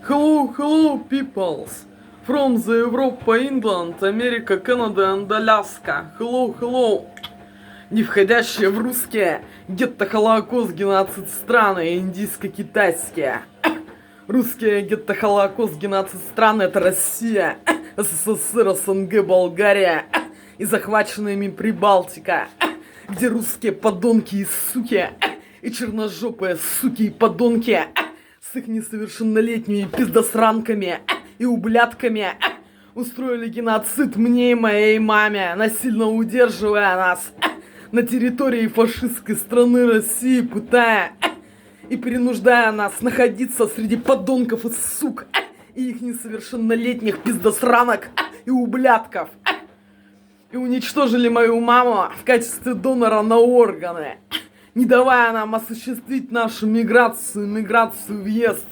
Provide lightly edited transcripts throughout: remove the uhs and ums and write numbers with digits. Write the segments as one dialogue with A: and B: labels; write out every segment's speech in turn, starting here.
A: Hello, peoples! From the Europe, England, Америка, Канада and Аляска. Hello! Не входящие в русские, гетто-холокост-геноцид страны, индийско-китайские. Русские гетто-холокост-геноцид страны — это Россия, СССР, СНГ, Болгария и захваченная ими Прибалтика, где русские подонки и суки, и черножёпые суки и подонки с их несовершеннолетними пиздосранками и ублядками устроили геноцид мне и моей маме, насильно удерживая нас на территории фашистской страны России, пытая и принуждая нас находиться среди подонков и сук и их несовершеннолетних пиздосранок и ублядков. И уничтожили мою маму в качестве донора на органы, не давая нам осуществить нашу миграцию, въезд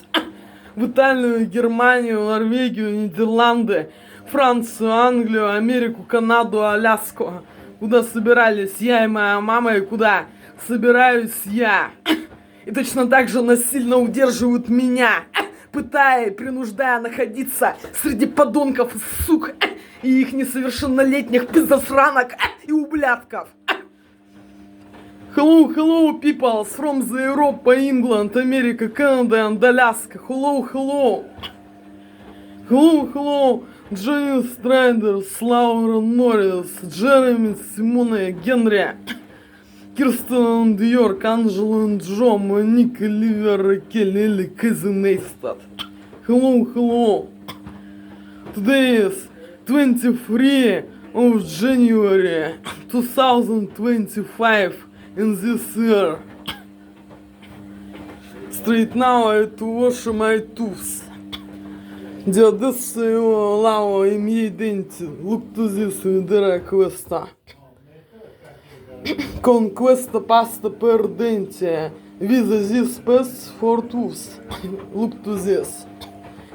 A: в Италию, Германию, Норвегию, Нидерланды, Францию, Англию, Америку, Канаду, Аляску, куда собирались я и моя мама, и куда собираюсь я. И точно так же насильно удерживают меня, пытая и принуждая находиться среди подонков и сук и их несовершеннолетних пиздосранок и ублядков. Hello, people from the Europe, England, America, Canada and Alaska. Hello. Джонни Страйдерс, Лаура Норрис, Джереми, Симона, Генри, Кирстен Дьорк, Анджело Джо, Моника, Ливер, Келли, Элли, Кэзи Нейстад. Hello. Today is 23 of January 2025. In this year, straight now I to wash my tooth. Di adesso io lavo I miei denti. Look to this vedere questa. Con questa pasta per denti. With this paste for tooth. Look to this.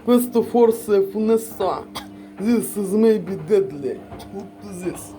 A: Questo forse è funesto. This is maybe deadly. Look to this.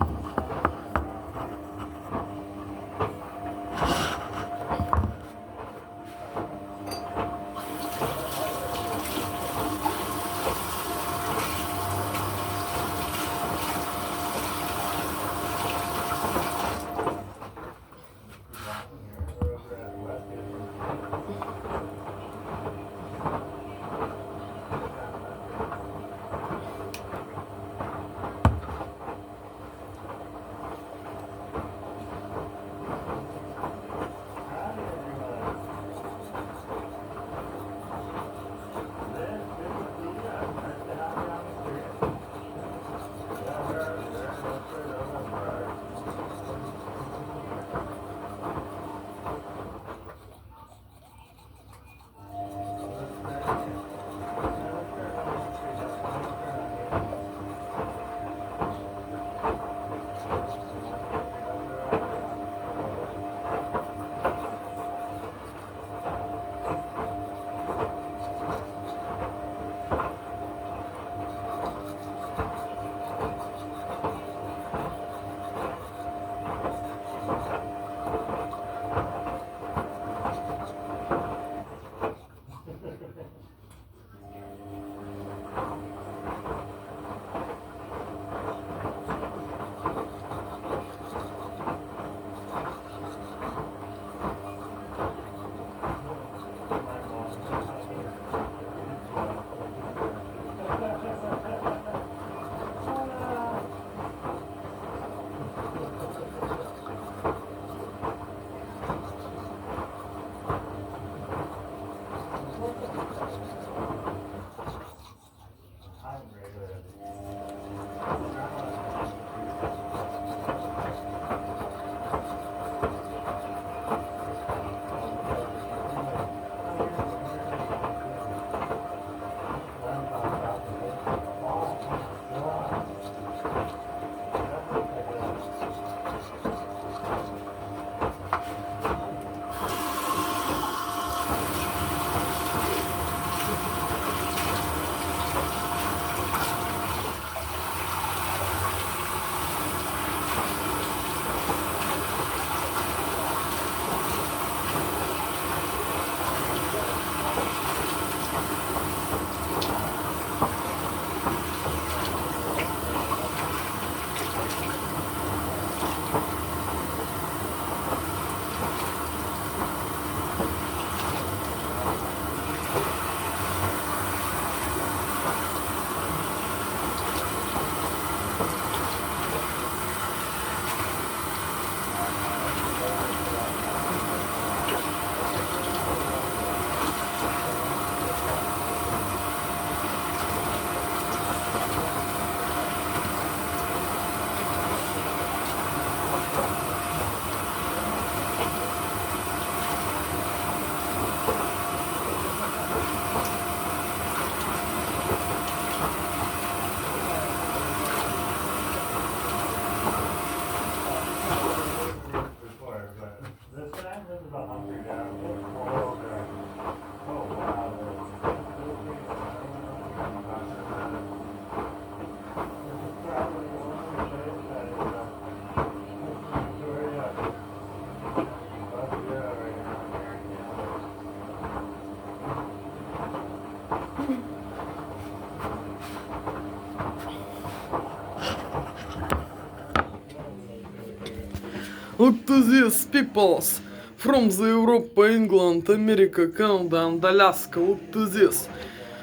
A: Look to this, peoples from the Europe, England, America, Canada and Alaska. Look to this.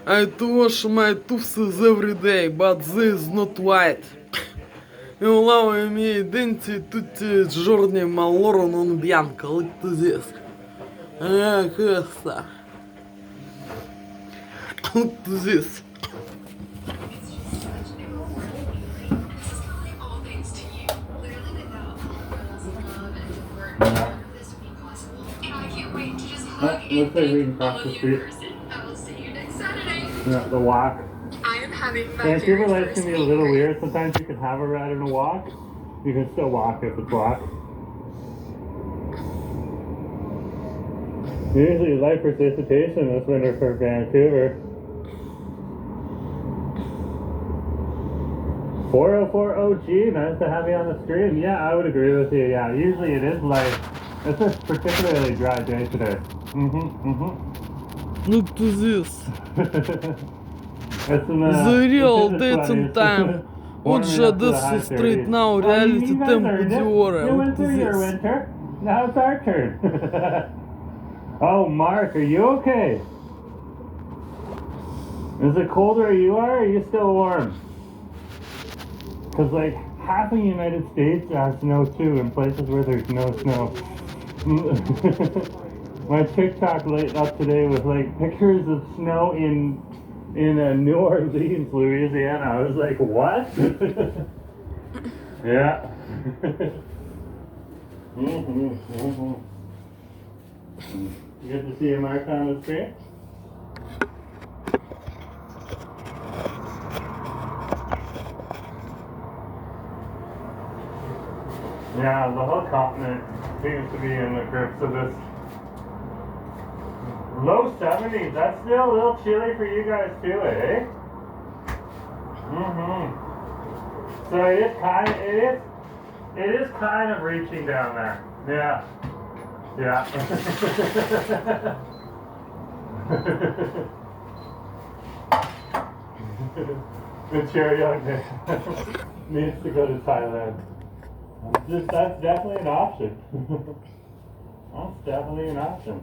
A: I wash my tooths every day, but this is not white. You allow me identity tutti giorni ma loro non bianca. Look to this. Questa. Look to this.
B: Looks like we can cross the street. Yeah, the walk. And people like to be a little weird. Sometimes you can have a ride and a walk. You can still walk if it's walk. Usually light precipitation this winter for Vancouver. 404 OG, nice to have you on the stream. Yeah, I would agree with you. Yeah, usually it is light. It's a particularly dry day today.
A: Look to this.
B: The
A: real dating time. Отже, this is straight now reality tempo di ore. Look to this.
B: Winter. Now it's our turn. Oh, Mark, are you okay? Is it colder where you are, or are you still warm? Because, like, half of the United States has snow, too, in places where there's no snow. My TikTok lit up today with, like, pictures of snow in New Orleans, Louisiana. I was like, what? Yeah. Good to see you, Mark, on the screen. Yeah, the whole continent seems to be in the grips of this. Low 70s, that's still a little chilly for you guys too, eh? So it is kind of reaching down there. Yeah. Yeah. The cherry young man needs to go to Thailand. That's definitely an option. That's definitely an option.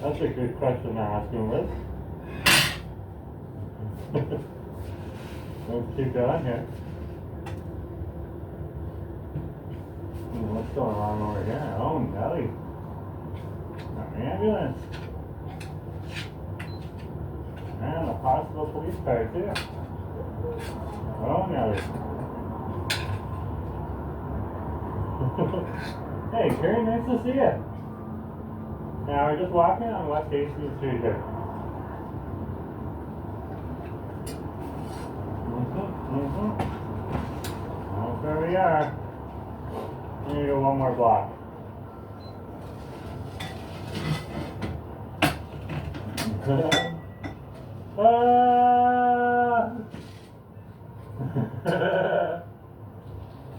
B: That's a good question to ask him, Liz. Let's keep going here. What's going on over here? Oh, Nelly. An ambulance. And a possible police car, too. Oh, Nelly. Hey, Kerry, nice to see you. Now, we're just walking on West 18th Street here. That's where we are. We need to go one more block.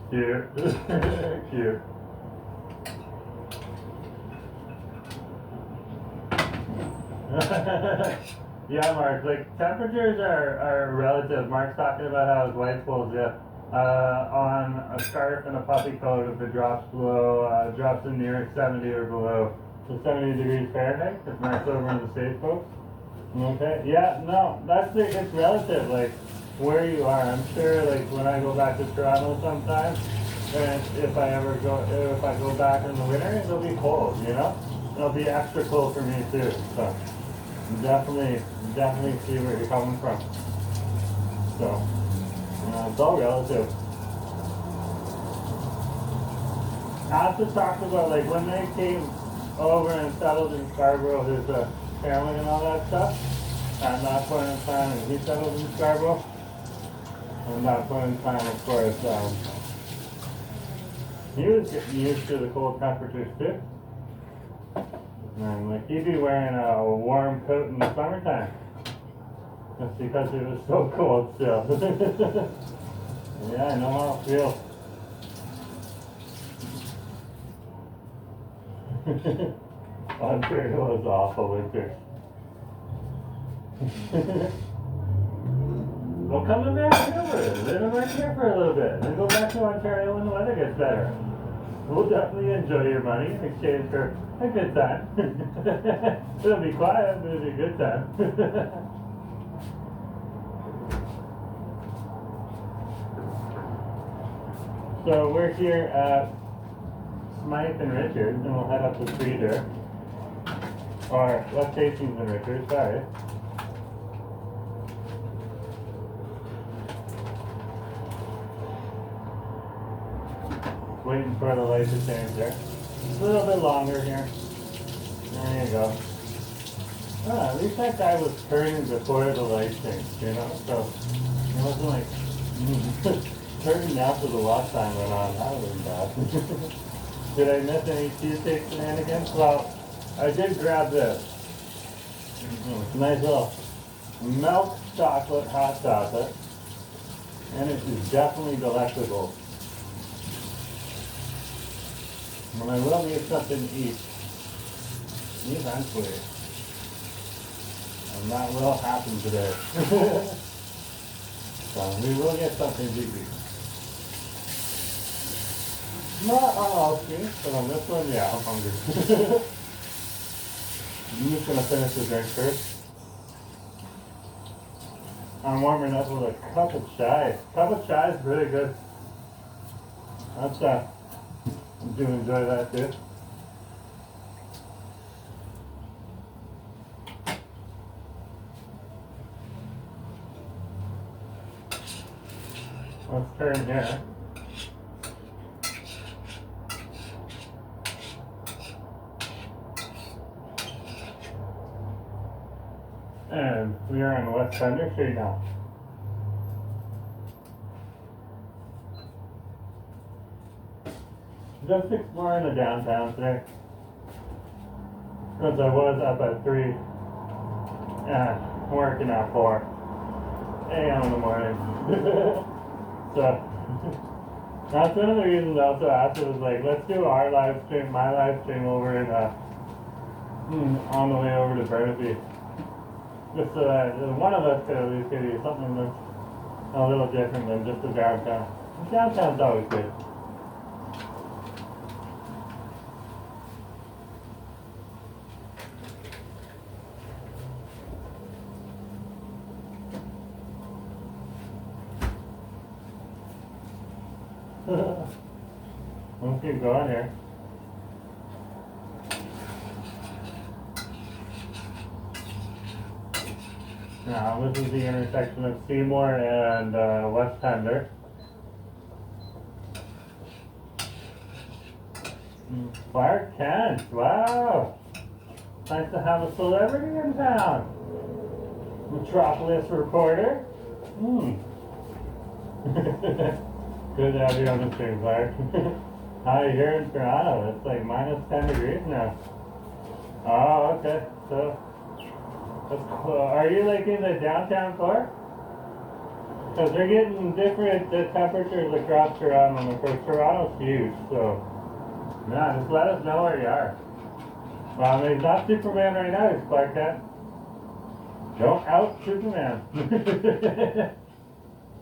B: Cute. Cute. Yeah, Mark, like, temperatures are relative. Mark's talking about how his wife pulls you on a scarf and a puffy coat if it drops below, drops in near 70 or below. So 70 degrees Fahrenheit, because Mark's over in the States, folks. Okay, yeah, no, it's relative, like, where you are. I'm sure, like, when I go back to Toronto sometime, and if I go back in the winter, it'll be cold, you know? It'll be extra cold for me, too, so. Definitely see where you're coming from. So, it's all relative. As to talk about, like, when they came over and settled in Scarborough, his family and all that stuff, at that point in time, and he settled in Scarborough, and that point in time, of course, he was getting used to the cold temperatures, too. And like he'd be wearing a warm coat in the summertime. Just because it was so cold still. Yeah, I know how it feels. Ontario is awful winter. Well, come to Vancouver, live in here for a little bit, then go back to Ontario when the weather gets better. We'll definitely enjoy your money in exchange for a good time. It'll be quiet, but it'll be a good time. So we're here at Smythe and Richards, and we'll head up to Streeter. Or West Hastings and Richards, sorry. Waiting for the light to change there. It's a little bit longer here. There you go. Ah, at least that guy was turning before the light changed, you know? So it wasn't like turning after the watch time went on. That would have been bad. Did I miss any cheesesteak shenanigans? Well, I did grab this. Nice little milk chocolate hot chocolate. And it is definitely delectable. And I will need something to eat eventually. And that will happen today. So we will get something to eat. Not on all streets, but on this one, yeah, I'm hungry. I'm just gonna finish the drink first. I'm warming up with a cup of chai. Cup of chai is really good. That's I do enjoy that too. Let's turn here. And we are on West Thunder Street now. Just exploring the downtown today. Because I was up at 3 and working at 4 a.m. in the morning. So that's one of the reasons I also asked it was like, let's do our live stream, my live stream over in on the way over to Burnaby. Just so that one of us could at least give you something that's a little different than just the downtown. The downtown's always good. Let's keep going here. Now, this is the intersection of Seymour and West Thunder. Clark Kent, wow! Nice to have a celebrity in town. Metropolis reporter. Good to have you on the stream, Clark. How are you here in Toronto? It's like minus 10 degrees now. Oh, okay. So, are you like in the downtown core? Because they're getting different temperatures across Toronto. Of course, Toronto's huge, so yeah, just let us know where you are. Well, I mean, he's not Superman right now, he's Clark Kent. Don't out Superman.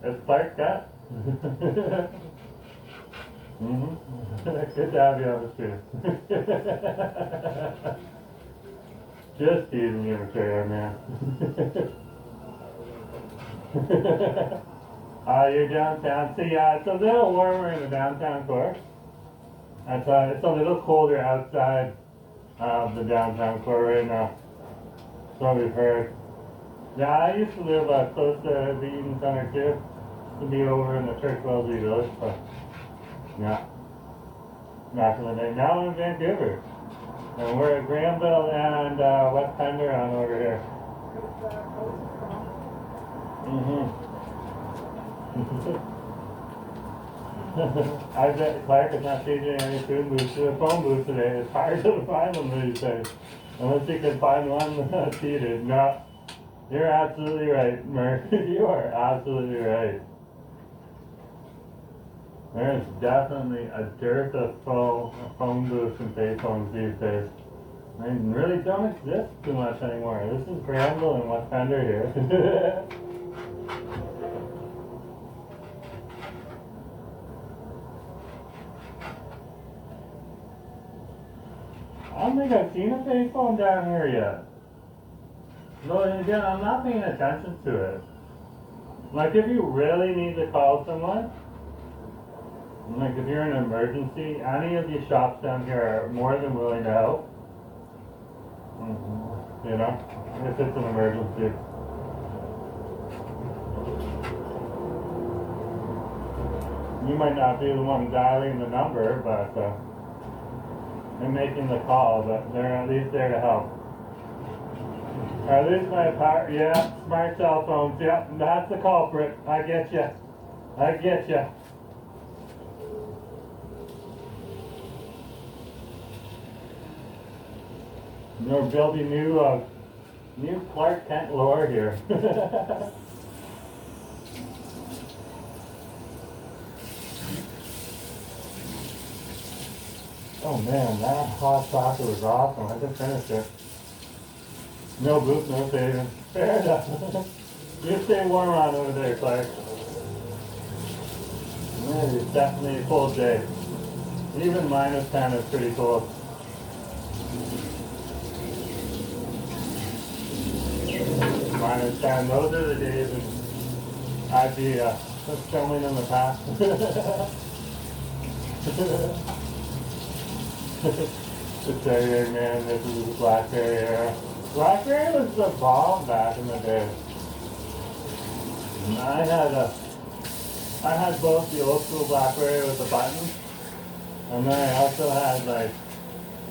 B: It's Clark Kent. Good to have you on the stream. Just teasing you, material man. You're downtown. So yeah, it's a little warmer in the downtown core. It's a little colder outside of the downtown core right now. So we've heard. Yeah, I used to live close to the Eden Center too. To be over in the Church Wellesley Village, but yeah. Back in the day. Now I'm in Vancouver. And we're at Granville and West Thunder on over here. I bet Clark is not changing any phone booths today. It's hard to find them these days. Unless you can find one seated. No. You're absolutely right, Murph. You are absolutely right. There's definitely a dearth of phone booths and payphones these days. They really don't exist too much anymore. This is Granville and West Fender here. I don't think I've seen a payphone down here yet. Though again, I'm not paying attention to it. Like if you really need to call someone, like if you're in an emergency, any of these shops down here are more than willing to help. You know, if it's an emergency. You might not be the one dialing the number, but and making the call, but they're at least there to help. Or at least my power, yeah, smart cell phones, yeah, that's the culprit. I get you. I get you. We're building new Clark Kent lore here. Oh man, that hot chocolate was awesome. I just finished it. No booth, no saving. Fair enough. You stay warm on over there, Clark. Yeah, it's definitely a cold day. Even -10 is pretty cold. -10, those are the days when I'd be just filming in the past. The Terrier, man, this is the Blackberry era. Blackberry was the bomb back in the day. And I had both the old school Blackberry with the buttons, and then I also had, like,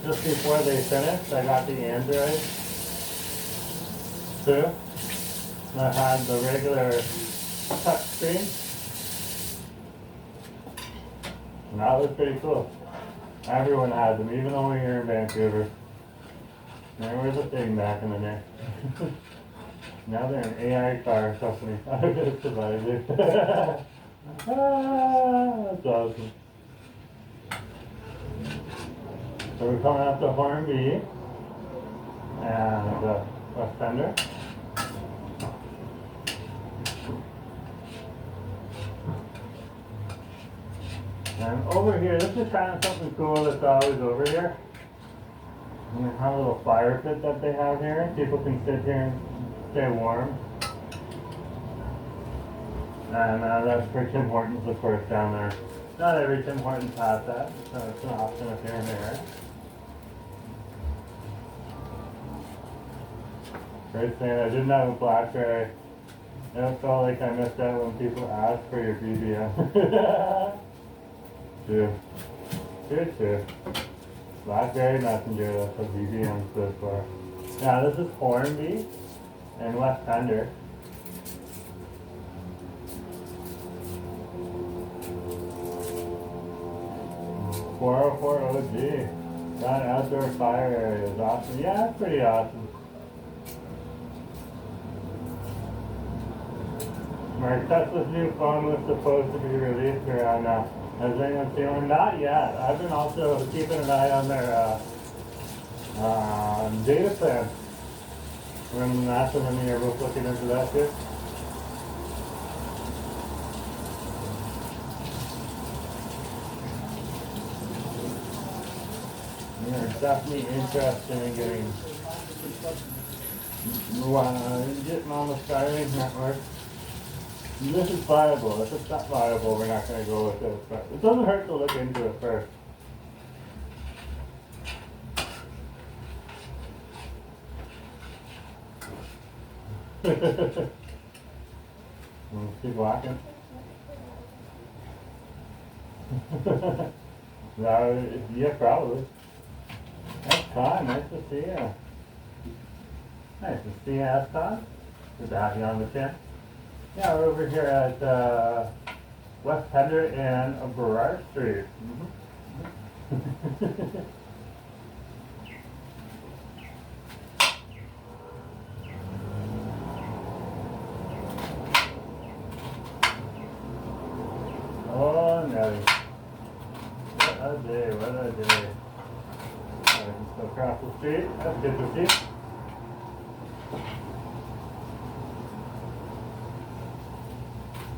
B: just before they finished, I got the Android too. And I had the regular touch screen. And that was pretty cool. Everyone had them, even though we were in Vancouver. They were the thing back in the day. Now they're an AI car company. I could have survived it. That's awesome. So we're coming up to Hornby and West Fender. And over here, this is kind of something cool that's always over here. And they have a little fire pit that they have here. People can sit here and stay warm. And that's for Tim Hortons, of course, down there. Not every Tim Hortons has that, so it's an option up here and there. Great saying, I didn't have a Blackberry. It felt like I missed out when people asked for your BBM. True. Blackberry Messenger, that's what BBM stood for. Now this is Hornby and West Fender. .404 OG. That outdoor fire area is awesome. Yeah, it's pretty awesome. Mark, Tesla's new phone was supposed to be released around now. Has anyone seen one? Not yet. I've been also keeping an eye on their data plan. When Nash and me are both looking into that too. We're definitely interested in getting on the Skylink network. This is viable. If it's not viable, we're not going to go with it. But it doesn't hurt to look into it first. Keep walking. No, yeah, probably. That's Con. Nice to see you. Nice to see you, Con. Good to have you on the chin. Yeah, we're over here at West Fender and Burrard Street. Oh no, Scotty. What a day, what a day. Alright, just go across the street. That's good to see.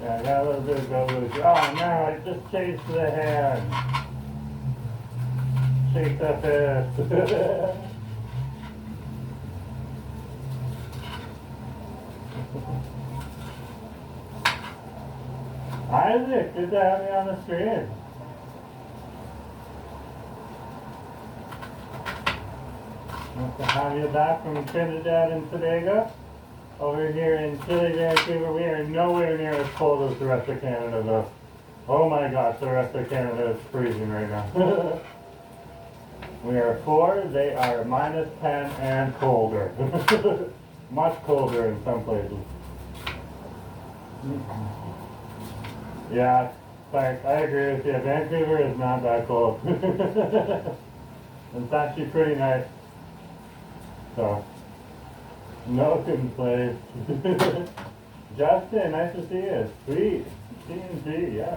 B: Yeah, I got a little bit of go loose. Oh no, I just chased the hand. Shake that fist. Isaac, good to have you on the screen. Nice to have you back from Trinidad and Tobago. Over here in Chile, Vancouver, we are nowhere near as cold as the rest of Canada though. Oh my gosh, the rest of Canada is freezing right now. We are 4, they are -10 and colder. Much colder in some places. Yeah, like, I agree with you. Vancouver is not that cold. It's actually pretty nice. So, no complaints. Justin, nice to see you. Sweet. TNG, yeah.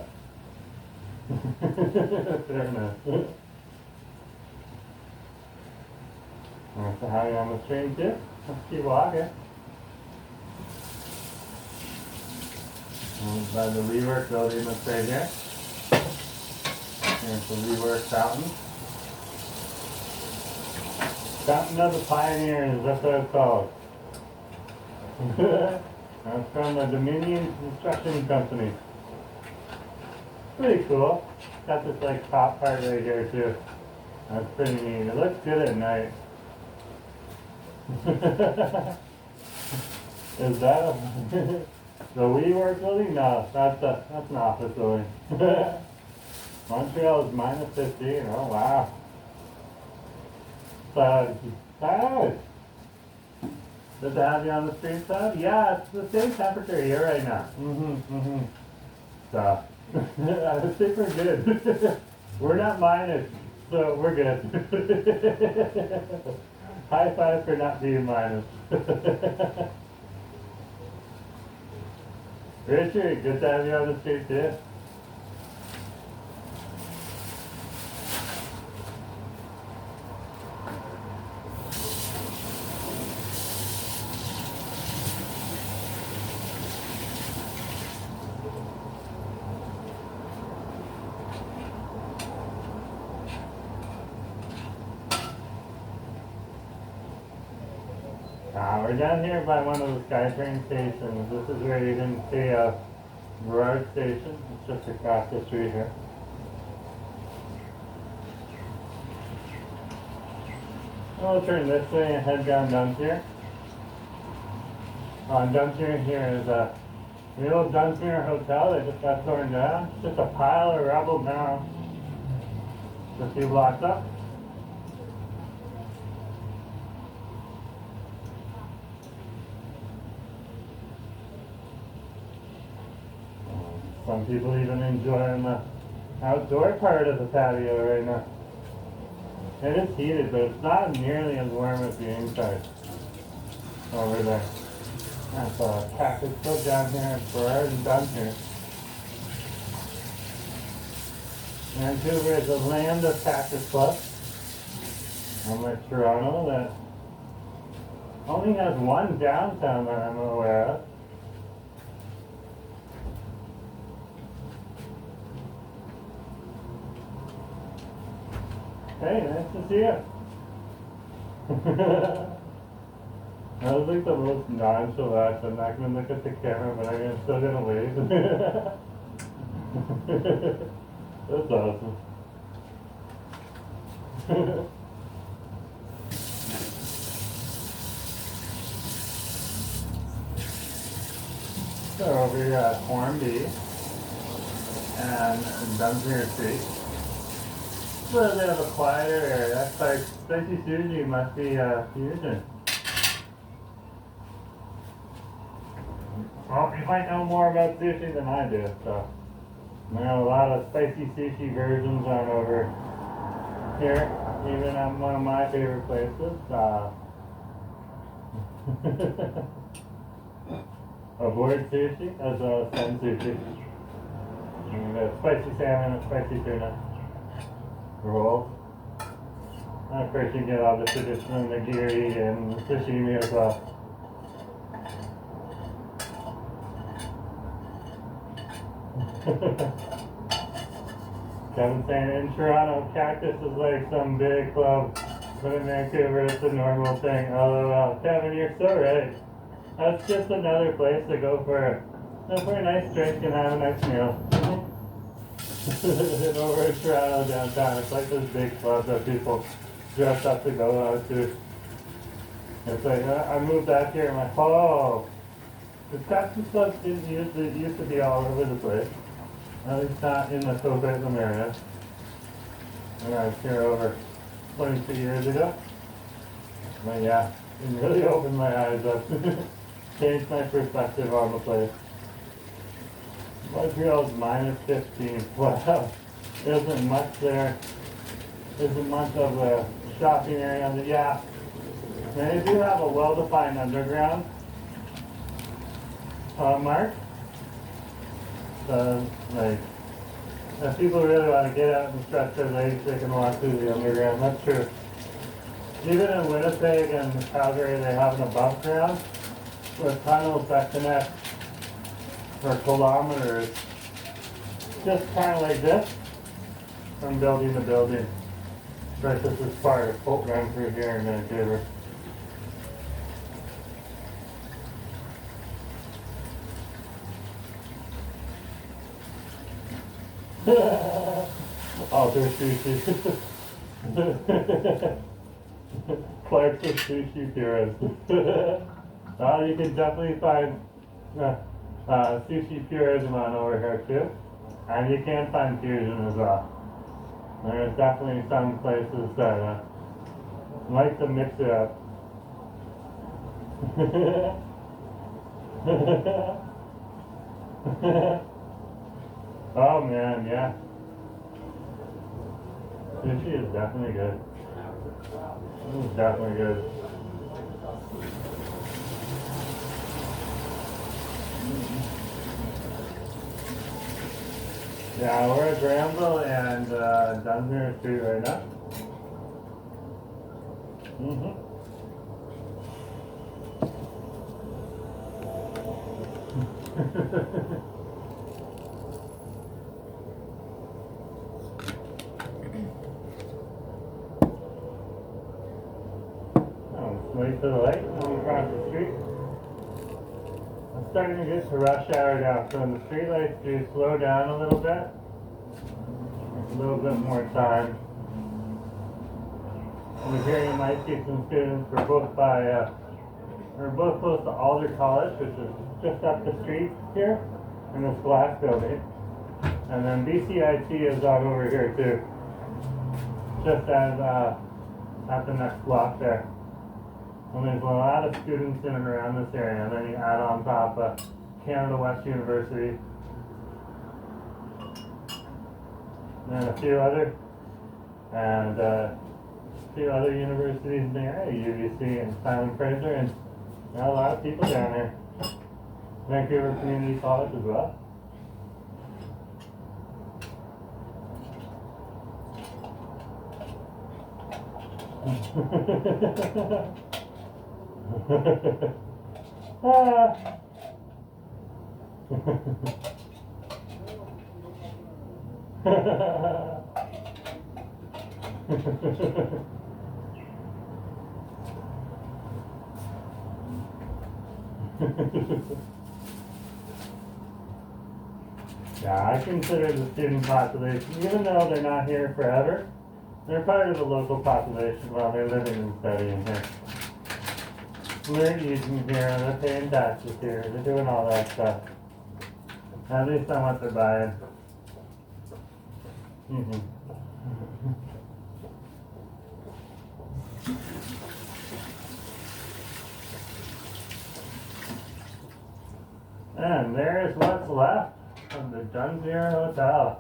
B: Fair enough. Nice to have you on the stream too. Let's keep walking. By the WeWork building that's right here. Here's the WeWork fountain. Fountain of the Pioneers, that's what it's called. That's from the Dominion Construction Company. Pretty cool. Got this like top part right here too. That's pretty neat. It looks good at night. Is that a the WeWork building? No, that's an office building. Montreal is -15. Oh wow. Sad. Good to have you on the stream, Sad. Yeah, it's the same temperature here right now. So, it's super good. We're not minus, so we're good. High five for not being minus. Richard, good to have you on the street too. We're down here by one of the SkyTrain stations. This is where you can see a road station. It's just across the street here. We'll turn this way and head down Dunsmuir. On Dunsmuir here is the old Dunsmuir Hotel that just got torn down. It's just a pile of rubble now. Just a few blocks up. Some people even enjoying the outdoor part of the patio right now. It is heated, but it's not nearly as warm as the inside over there. That's a Cactus Club down here in Burrard and Dunsmuir. Vancouver is the land of Cactus Club. Unlike Toronto, that only has one downtown that I'm aware of. Hey, nice to see you. That was like the most nonchalant. I'm not going to look at the camera, but I'm still going to wave. That's awesome. So over here at Hornby and Dunsmuir Street. It's a little bit of a quieter area. That's like spicy sushi must be fusion. Well, you might know more about sushi than I do, so I know a lot of spicy sushi versions on over here, even at one of my favorite places. Aboard sushi as well as Sen sushi. And spicy salmon and spicy tuna rolls. And of course you get all the traditional nigiri and sashimi as well. Kevin saying in Toronto, cactus is like some big club, but in Vancouver it's a normal thing. LOL. Kevin, you're so right. That's just another place to go for a nice drink and have a nice meal. Over in Toronto downtown, it's like this big club that people dress up to go out to. It's like, I moved out here and I'm like, oh, the cactus clubs used to be all over the place. At least not in the Coquitlam area. And I was here over 22 years ago. But yeah, it really opened my eyes up. Changed my perspective on the place. Montreal's minus 15. Wow. There isn't much there. There isn't much of a shopping area. Yeah. And they do have a well-defined underground. Mark. So, like, if people really want to get out and stretch their legs, they can walk through the underground. That's true. Even in Winnipeg and Calgary, they have an above ground with tunnels that connect for kilometers, just kind of like this, from building to building. Right, this is part of Boat Run through here in Vancouver. Oh, there's sushi. Clark's a sushi purist. You can definitely find sushi purism on over here too. And you can find fusion as well. There's definitely some places that like to mix it up. Oh man, yeah. Sushi is definitely good. This is definitely good. Yeah, we're at Granville and Dunsmuir Street right now. Wait to the light and we cross the street. It's starting to get to rush hour now, so when the street lights do slow down a little bit, a little bit more time. Over here you might see some students. We're both close to Alder College, which is just up the street here in this glass building. And then BCIT is on over here too, just at the next block there. And there's a lot of students in and around this area, and then you add on top Canada West University, and a few other universities in the area, UBC and Simon Fraser, and a lot of people down there. Vancouver Community College as well. Yeah, I consider the student population, even though they're not here forever, they're part of the local population while they're living and studying here. They're eating here, they're paying taxes here, they're doing all that stuff. At least on what they're buying. And there's what's left of the Dunsmuir Hotel.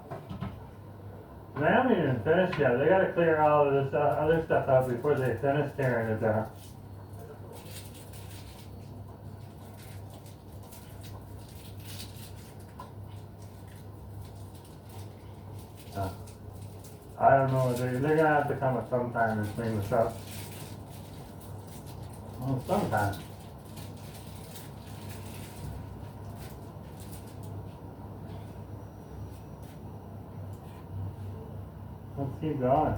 B: They haven't even finished yet. They gotta clear all of this other stuff out before they finish tearing it down. I don't know. They're gonna have to come at some time and clean this up. Well, sometime. Let's keep going.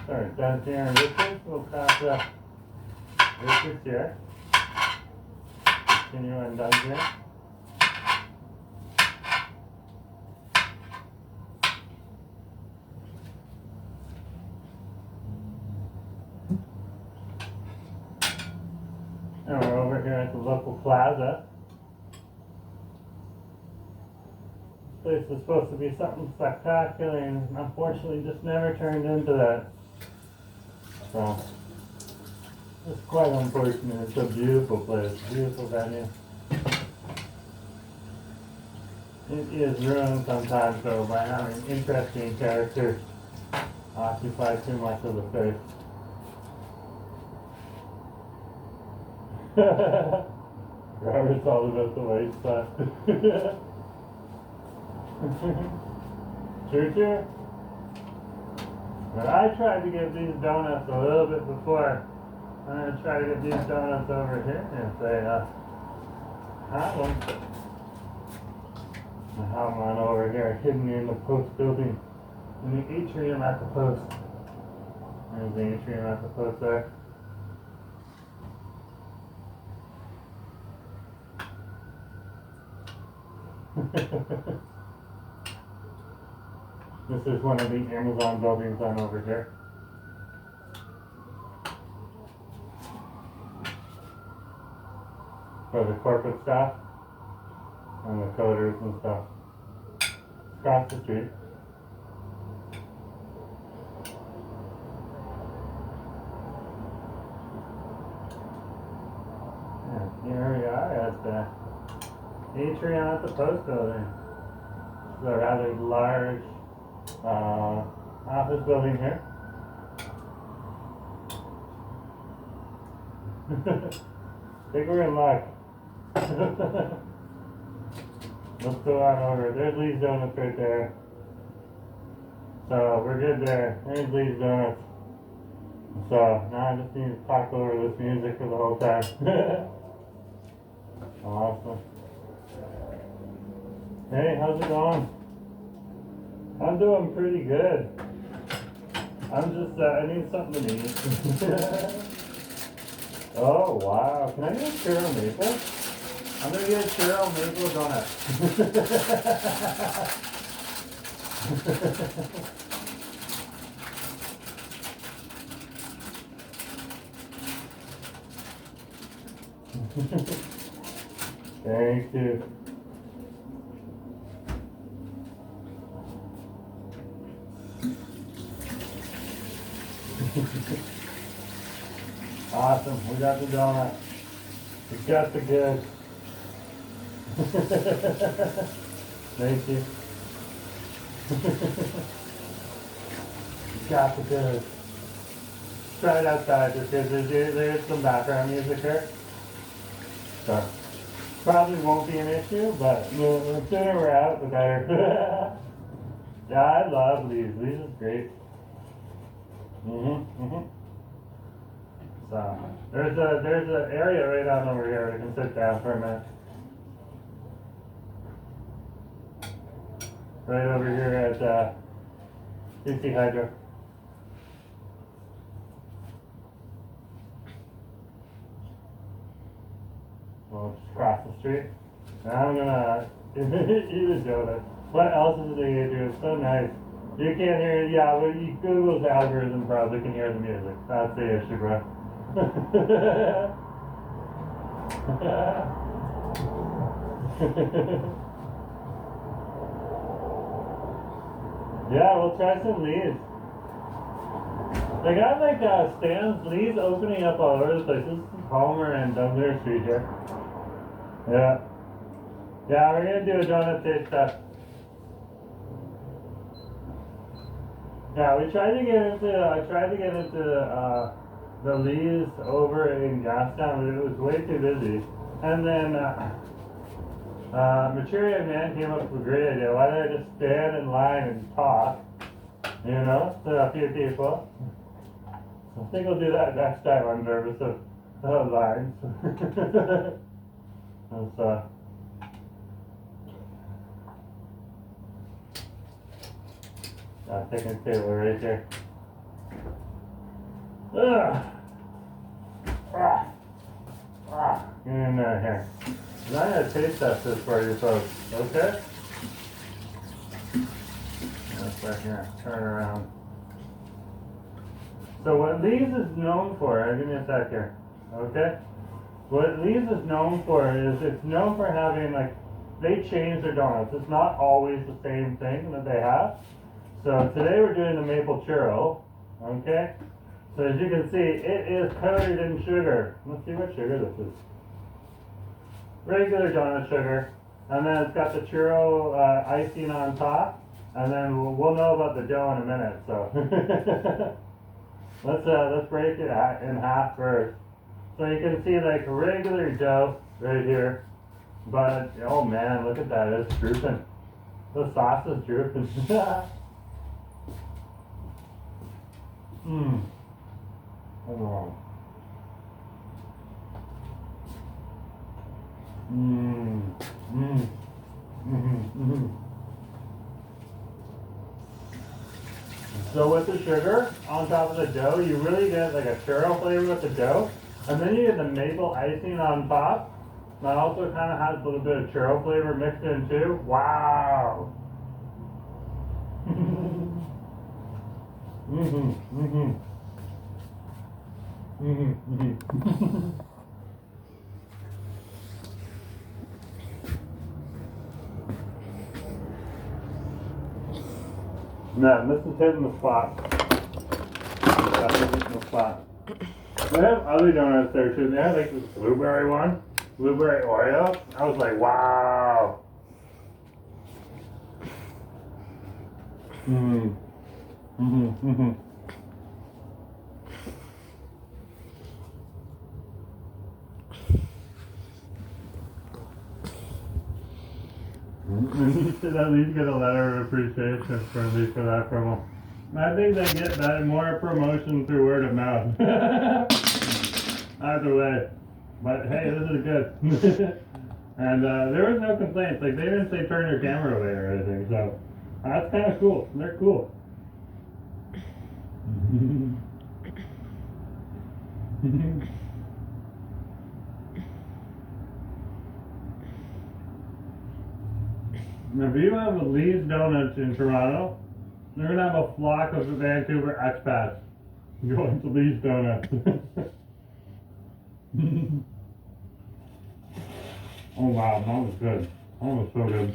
B: Alright, down here in Richards, we'll cross Richards here. Continue on down here. And we're over here at the local plaza. This place is supposed to be something spectacular and unfortunately just never turned into that. So, it's quite unfortunate. It's a beautiful place, beautiful venue. It is ruined sometimes though by having interesting characters occupy too much of the space. Robert's all about the white stuff. True. But I tried to get these donuts a little bit before. I'm going to try to get these donuts over here and say, have them. I have them on over here, hidden in the post building, in the atrium at the post. There's the atrium at the post there. This is one of the Amazon buildings on over here. For the corporate staff and the coders and stuff. Across the street. And here we are at the atrium at the post building. It's a rather large office building here. Think we're in luck. Let's go on over. There's Lee's Donuts right there. So we're good there. There's Lee's Donuts. So now I just need to talk over this music for the whole time. Awesome. Hey, how's it going? I'm doing pretty good. I'm just, I need something to eat. Oh, wow. Can I get a churro maple? I'm going to get a churro maple donut. Thank you. Awesome, we got the donut. We got the goods. Thank you. We got the goods. Try it outside just because there's some background music here. So, probably won't be an issue, but the sooner we're out, the better. Yeah, I love Lee's. Lee's is great. So there's an area right on over here we can sit down for a minute. Right over here at CC Hydro. We'll just cross the street. Now I'm gonna eat a donut. What else is the area? It's so nice. You can't hear it, yeah, but Google's algorithm probably can hear the music. That's the issue, bro. Yeah, we'll try some Lee's. They got like stands, Lee's opening up all over the place. This is Palmer and Dunbar Street here. Yeah. Yeah, we're gonna do a donut taste test. Yeah, we tried to get into, I tried to get into the Lee's over in Gastown, but it was way too busy. And then Mature man came up with a great idea. Why don't I just stand in line and talk? You know, to a few people. I think I'll do that next time. I'm nervous of lines. So, picnic table right here. Ugh. Get in there here. I'm going to taste test this for you folks, okay? That's right here. Turn around. So what Lee's is known for, give me a sec here, okay? What Lee's is known for is it's known for having, like, they change their donuts. It's not always the same thing that they have. So today we're doing the maple churro, okay? So as you can see, it is covered in sugar. Let's see what sugar this is. Regular donut sugar. And then it's got the churro icing on top. And then we'll know about the dough in a minute, so. Let's break it in half first. So you can see like regular dough right here. But, oh man, look at that, it's drooping. The sauce is drooping. Mmm. Oh. Mmm. Mmm. Mmm. Mmm. So with the sugar on top of the dough, you really get like a churro flavor with the dough. And then you get the maple icing on top. That also kind of has a little bit of churro flavor mixed in too. Wow. No, this is hitting the spot. That's hitting the spot. They have other donuts there too. They have like this blueberry one, blueberry Oreo. I was like, wow. Mmm. Mhm. Mhm. You should at least get a letter of appreciation for me for that promo. I think they get that more promotion through word of mouth. Either way. But hey, this is good. And there was no complaints. Like they didn't say turn your camera away or anything. So that's kind of cool. They're cool. If you have a Lee's Donuts in Toronto, they're going to have a flock of Vancouver expats going to Lee's Donuts. Oh wow, that was good. That was so good.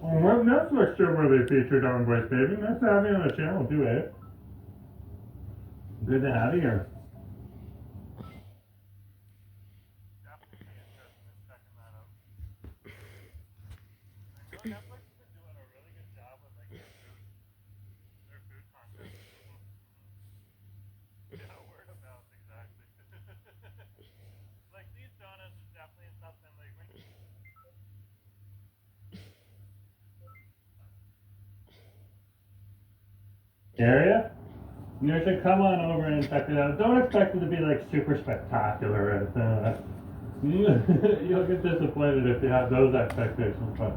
B: Oh, what Netflix show were they featured on, Voice Baby? Nice to have you on the channel too, eh? Good to have you here. Netflix has been doing a really good job with like their food content. Yeah, word of mouth, exactly. Like these donuts is definitely something like area. You should come on over and check it out. Don't expect it to be like super spectacular or anything like that. You'll get disappointed if you have those expectations, but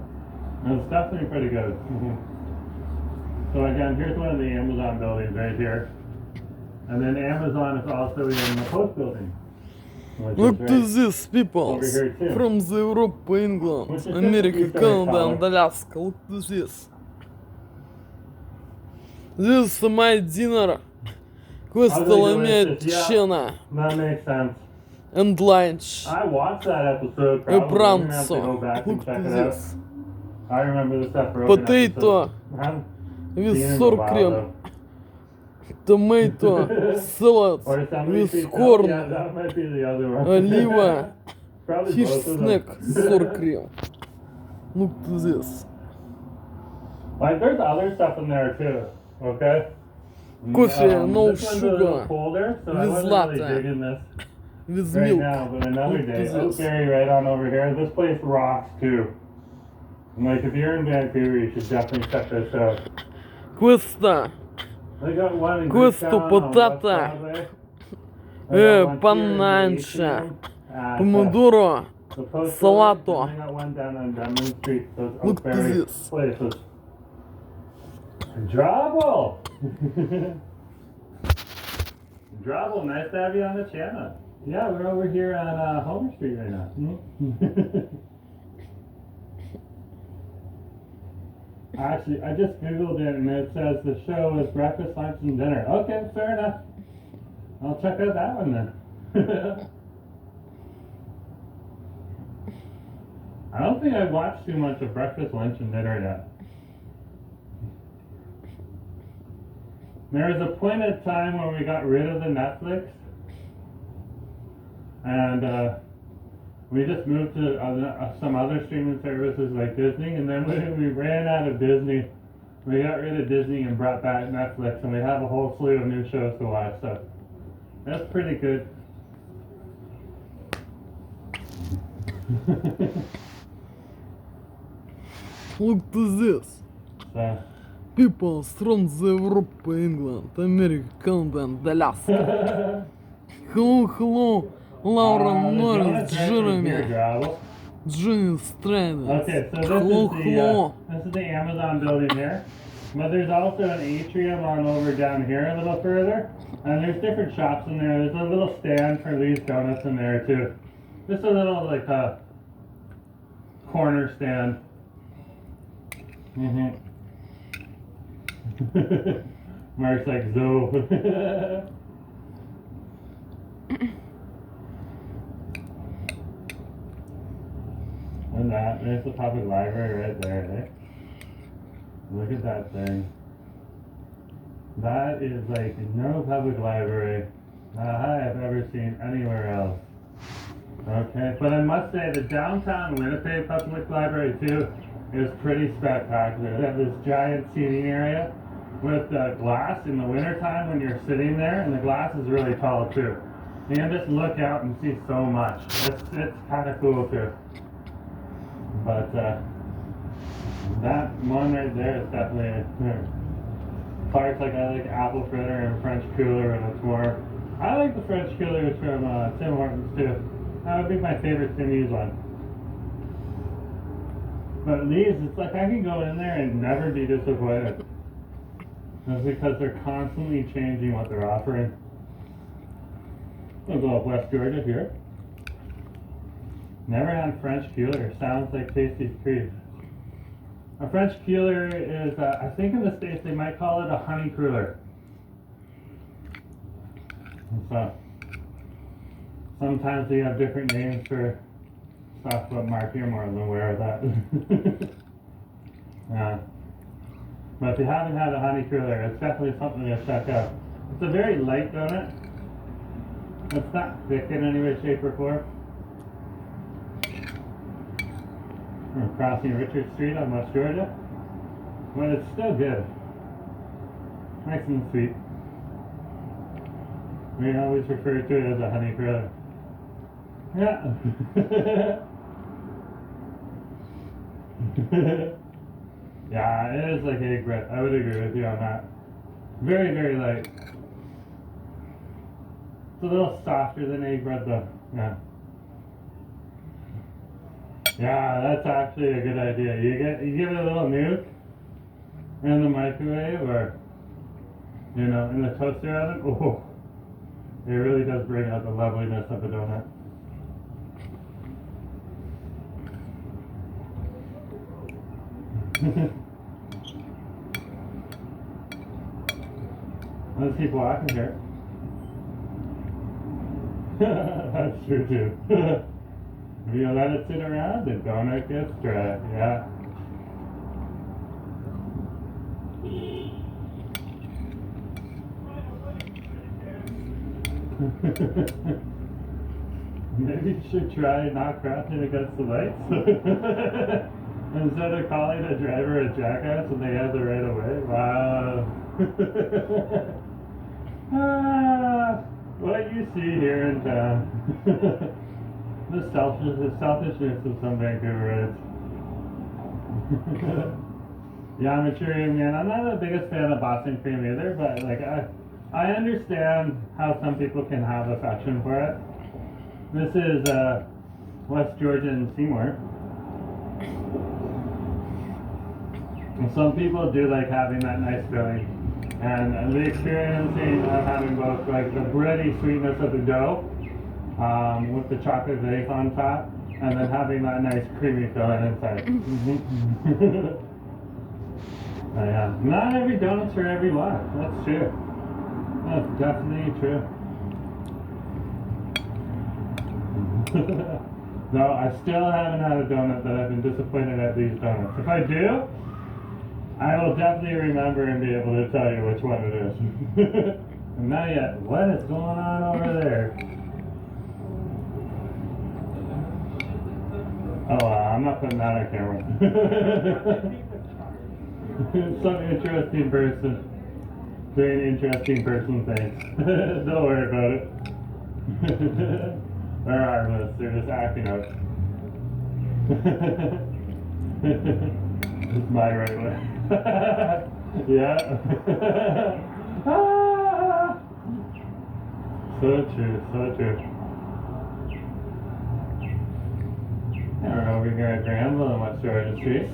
B: it's definitely pretty good. So again, here's one of the Amazon buildings right here. And then Amazon is also in the Post building.
A: Look to this, people, from the Europe, England, America, Canada and Alaska. Look to this. This is my dinner. Questo mia cena.
B: That makes sense.
A: And lunch.
B: I watched that episode.
A: A
B: Probably. I'm gonna have to go
A: pranzo.
B: back and
A: Look
B: check
A: to
B: it
A: this.
B: out. I remember the stuff broken
A: Potato with sour cream. Tomato salad with corn.
B: Yeah, that might be the other one.
A: Oliva.
B: Probably
A: Fish
B: both of
A: snack,
B: them.
A: sour cream. Look to this.
B: Like, there's other stuff in there too, okay?
A: Coffee, no
B: this one's a little
A: sugar.
B: colder, so I
A: With
B: wasn't
A: latte.
B: really digging this
A: With
B: right
A: milk.
B: now, but another
A: Look
B: day.
A: at
B: Oh,
A: this.
B: Barry, right on over here. This place rocks too. Like, if you're in Vancouver, you should definitely check this out.
A: Questa
B: They got one in
A: Questo
B: Greektown on West
A: patata.
B: Broadway. They got one here in the
A: Pannaccia.
B: atrium at,
A: Pomodoro.
B: the Post
A: Salato.
B: Building, and they got one down on Dunman Street. Those
A: Look at
B: Oakberry
A: this.
B: places. Drabble! Drabble, nice to have you on the channel. Yeah, we're over here on Homer Street right now. Actually, I just googled it and it says the show is breakfast, lunch, and dinner. Okay, fair enough. I'll check out that one then. I don't think I've watched too much of breakfast, lunch, and dinner yet. There was a point in time where we got rid of the Netflix, and we just moved to some other streaming services like Disney, and then when we ran out of Disney, we got rid of Disney and brought back Netflix, and we have a whole slew of new shows to watch, so that's pretty good.
A: Look at this.
B: So,
A: People from the Europe, England, America, Canada, and Alaska. Hello, Laura Norris, Jeremy, Jenny Strain.
B: okay, so this is the Amazon building here, but there's also an atrium on over down here a little further, and there's different shops in there. There's a little stand for Lee's Donuts in there too. Just a little like a corner stand. Mark's like Zoe. And there's the public library right there, eh? Look at that thing. That is like no public library I have ever seen anywhere else. Okay, but I must say the downtown Winnipeg Public Library too is pretty spectacular. They have this giant seating area with glass in the wintertime when you're sitting there, and the glass is really tall too. You can just look out and see so much. It's kind of cool too. But that one right there is definitely parts like I like apple fritter and French cooler, and it's more. I like the French coolers from Tim Hortons too. That would be my favorite Timmy's one. But these, it's like I can go in there and never be disappointed. That's because they're constantly changing what they're offering. We'll go up West Georgia here. Never had French cooler. Sounds like tasty treat. A French cooler is, I think in the States they might call it a honey cooler. And so, sometimes they have different names for stuff, but Mark, you're more than aware of that. Yeah. But if you haven't had a honey cooler, it's definitely something to check out. It's a very light donut. It's not thick in any way, shape, or form. We're crossing Richard Street on West Georgia. But it's still good. Nice and sweet. We always refer to it as a honey cooler. Yeah. Yeah, it is like egg bread. I would agree with you on that. Very, very light. It's a little softer than egg bread though. Yeah. Yeah, that's actually a good idea. You give it a little nuke in the microwave or in the toaster oven. Oh, it really does bring out the loveliness of a donut. Let's keep walking here. That's true too. If you let it sit around, the donut gets dry. Yeah. Maybe you should try not crashing against the lights. Instead of calling a driver a jackass and they have the right of way. Wow. What you see here in town. The selfishness of some Vancouverites. Yeah, I'm a true man. I'm not the biggest fan of Boston cream either, but like I understand how some people can have affection for it. This is West Georgia and Seymour. And some people do like having that nice filling. And the experiencing of having both like the bready sweetness of the dough with the chocolate base on top, and then having that nice creamy filling inside. Yeah. Not every donut's for everyone. That's true. That's definitely true. No, I still haven't had a donut that I've been disappointed at these donuts. If I do, I will definitely remember and be able to tell you which one it is. And not yet. What is going on over there? Oh, I'm not putting that on camera. Some interesting person doing interesting person things. Don't worry about it. They're harmless. They're just acting out. It's my right way. Yeah. Ah! So true, so true. We're over here at Granville in West Georgia Street.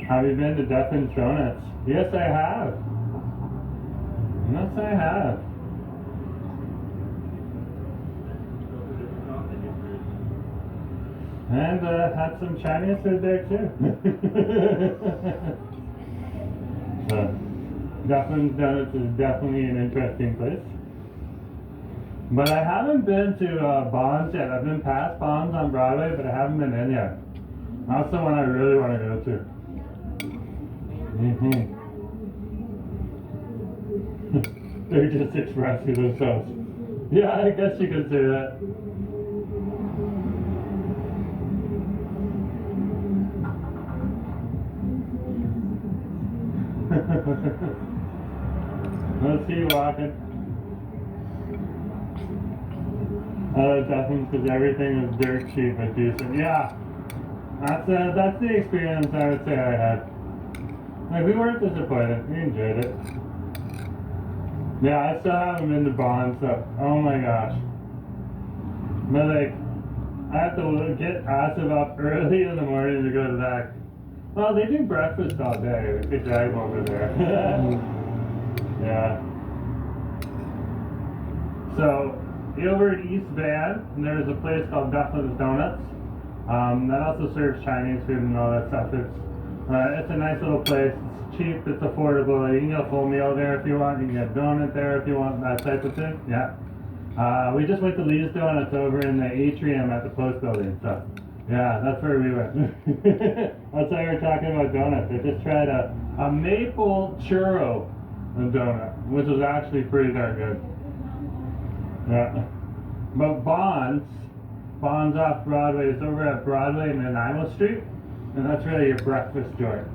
B: Have you been to Duffin's Donuts? Yes, I have. Yes, I have. And had some Chinese food there too. So, Duffin's Donuts is definitely an interesting place. But I haven't been to Bonds yet. I've been past Bonds on Broadway, but I haven't been in yet. That's the one I really want to go to. They're just expressing themselves. Yeah, I guess you could say that. Let's keep walking. Definitely, because everything is dirt cheap and decent. Yeah, that's the experience I would say I had. Like, we weren't disappointed. We enjoyed it. Yeah, I still haven't been to Bonds, so oh my gosh. But like, I have to get Asif up early in the morning to go to that. Well, they do breakfast all day. We could drive over there. Yeah. So, over in East Van, there's a place called Duffin's Donuts. That also serves Chinese food and all that stuff. It's a nice little place. It's cheap. It's affordable. You can get a full meal there if you want. You can get a donut there if you want. That type of thing. Yeah. We just went to Lee's Donuts over in the atrium at the post building. So, yeah, that's where we went. That's why we're talking about donuts. I just tried a maple churro donut, which was actually pretty darn good. Yeah. But Bonds off Broadway is over at Broadway and Nanaimo Street, and that's really your breakfast joint.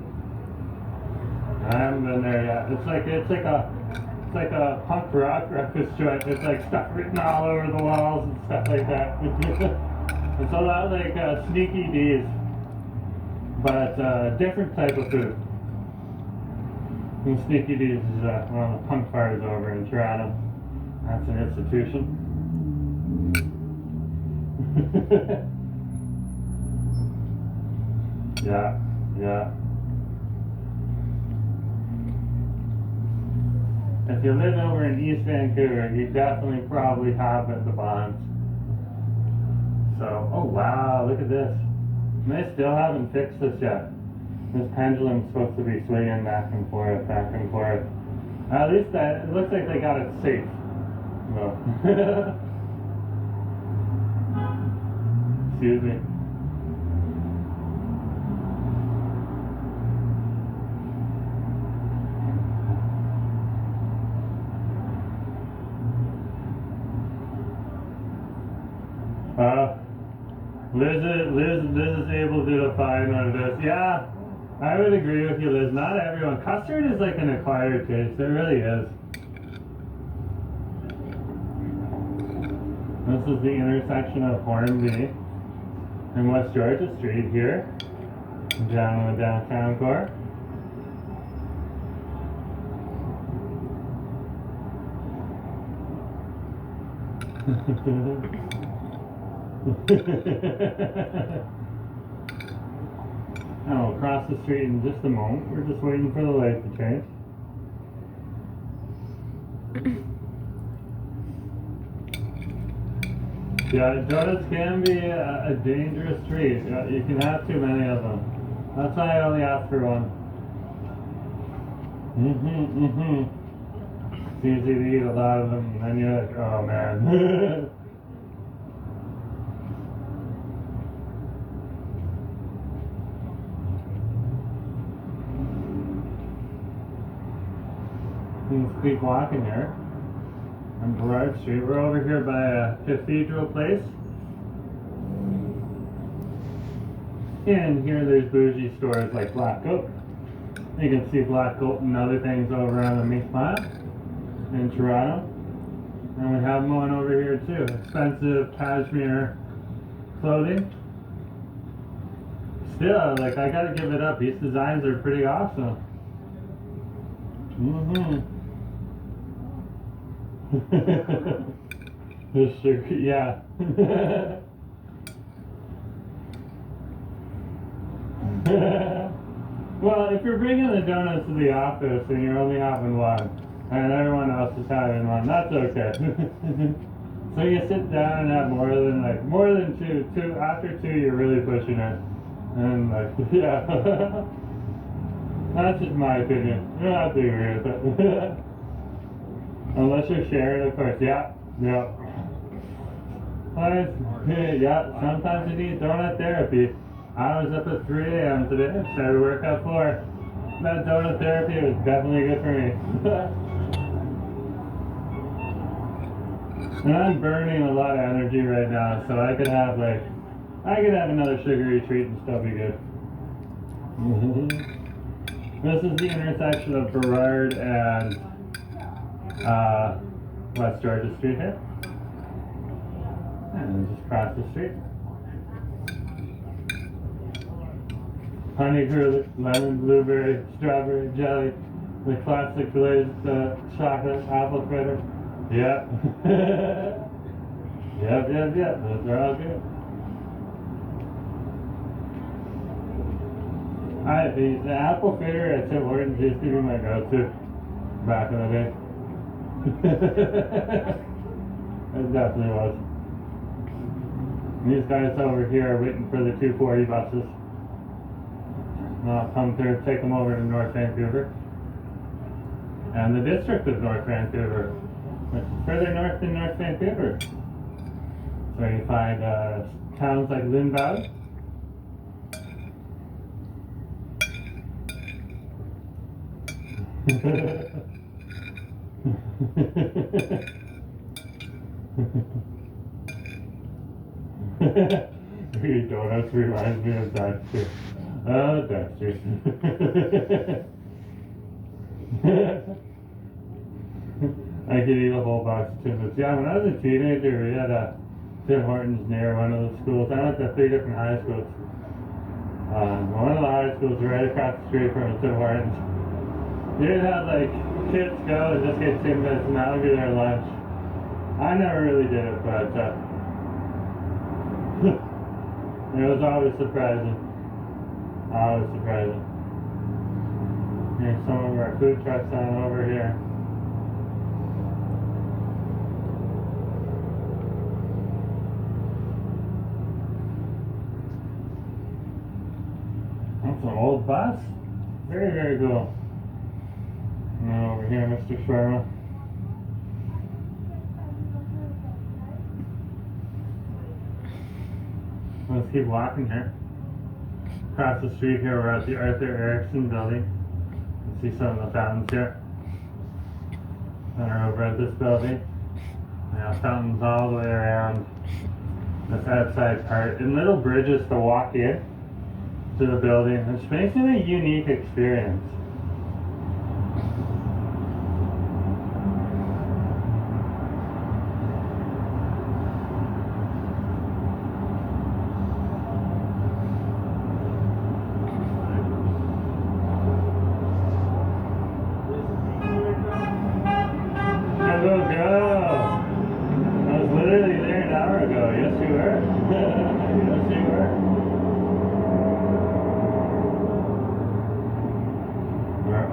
B: I haven't been there yet. It's like a punk rock breakfast joint. It's like stuff written all over the walls and stuff like that. It's a lot like Sneaky D's, but different type of food. And Sneaky D's is one of the punk bars over in Toronto. That's an institution. Yeah, yeah. If you live over in East Vancouver, you definitely probably have at the Bonds. So, oh wow, look at this. And they still haven't fixed this yet. This pendulum's supposed to be swinging back and forth, back and forth. At least it looks like they got it safe. No. Excuse me. Liz is able to define what it is. Yeah, I would agree with you, Liz. Not everyone. Custard is like an acquired taste. It really is. This is the intersection of Hornby and West Georgia Street here, down in the downtown core. And we'll cross the street in just a moment. We're just waiting for the light to change. Yeah, donuts can be a dangerous treat. You can have too many of them. That's why I only ask for one. It's easy to eat a lot of them, and then you're like, oh man. Let's keep walking here on Broad Street. We're over here by a cathedral place. And here there's bougie stores like Black Goat. You can see Black Goat and other things over on the Mi'kmaq in Toronto. And we have one over here too. Expensive cashmere clothing. Still, like, I gotta give it up. These designs are pretty awesome. The sugar, yeah. Well, if you're bringing the donuts to the office and you're only having one, and everyone else is having one, that's okay. So you sit down and have more than two. After two, you're really pushing it. And like, yeah. That's just my opinion. You don't have to agree with it. Unless you're sharing, of course. Yeah. Yeah. Yeah, sometimes you need donut therapy. I was up at 3 a.m. today, started workout floor. That donut therapy was definitely good for me. And I'm burning a lot of energy right now, so I could have another sugary treat and still be good. This is the intersection of Burrard and West Georgia Street here. And just cross the street. Honey garlic, lemon, blueberry, strawberry, jelly, the classic glazed chocolate apple fritter. Yep. Yep. Those are all good. The apple fritter at Tim Hortons used to be my go-to back in the day. It definitely was. These guys over here are waiting for the 240 buses. I'll come through, take them over to North Vancouver. And the district of North Vancouver, which is further north than North Vancouver. So you find towns like Lindau. Donuts reminds me of Dexter. Oh, Dexter. I could eat a whole box of Timbits. Yeah, when I was a teenager, we had a Tim Hortons near one of the schools. I went to 3 different high schools. One of the high schools right across the street from a Tim Hortons. You'd have like kids go and just get Timbits and that would be their lunch. I never really did it, but it was always surprising. Always surprising. Here's some of our food trucks on over here. That's an old bus. Very, very cool. And over here, Mr. Sharma. Let's keep walking here. Across the street here, we're at the Arthur Erickson building. You can see some of the fountains here. And we're over at this building. We have fountains all the way around this outside part. And little bridges to walk in. to the building, which makes it a unique experience.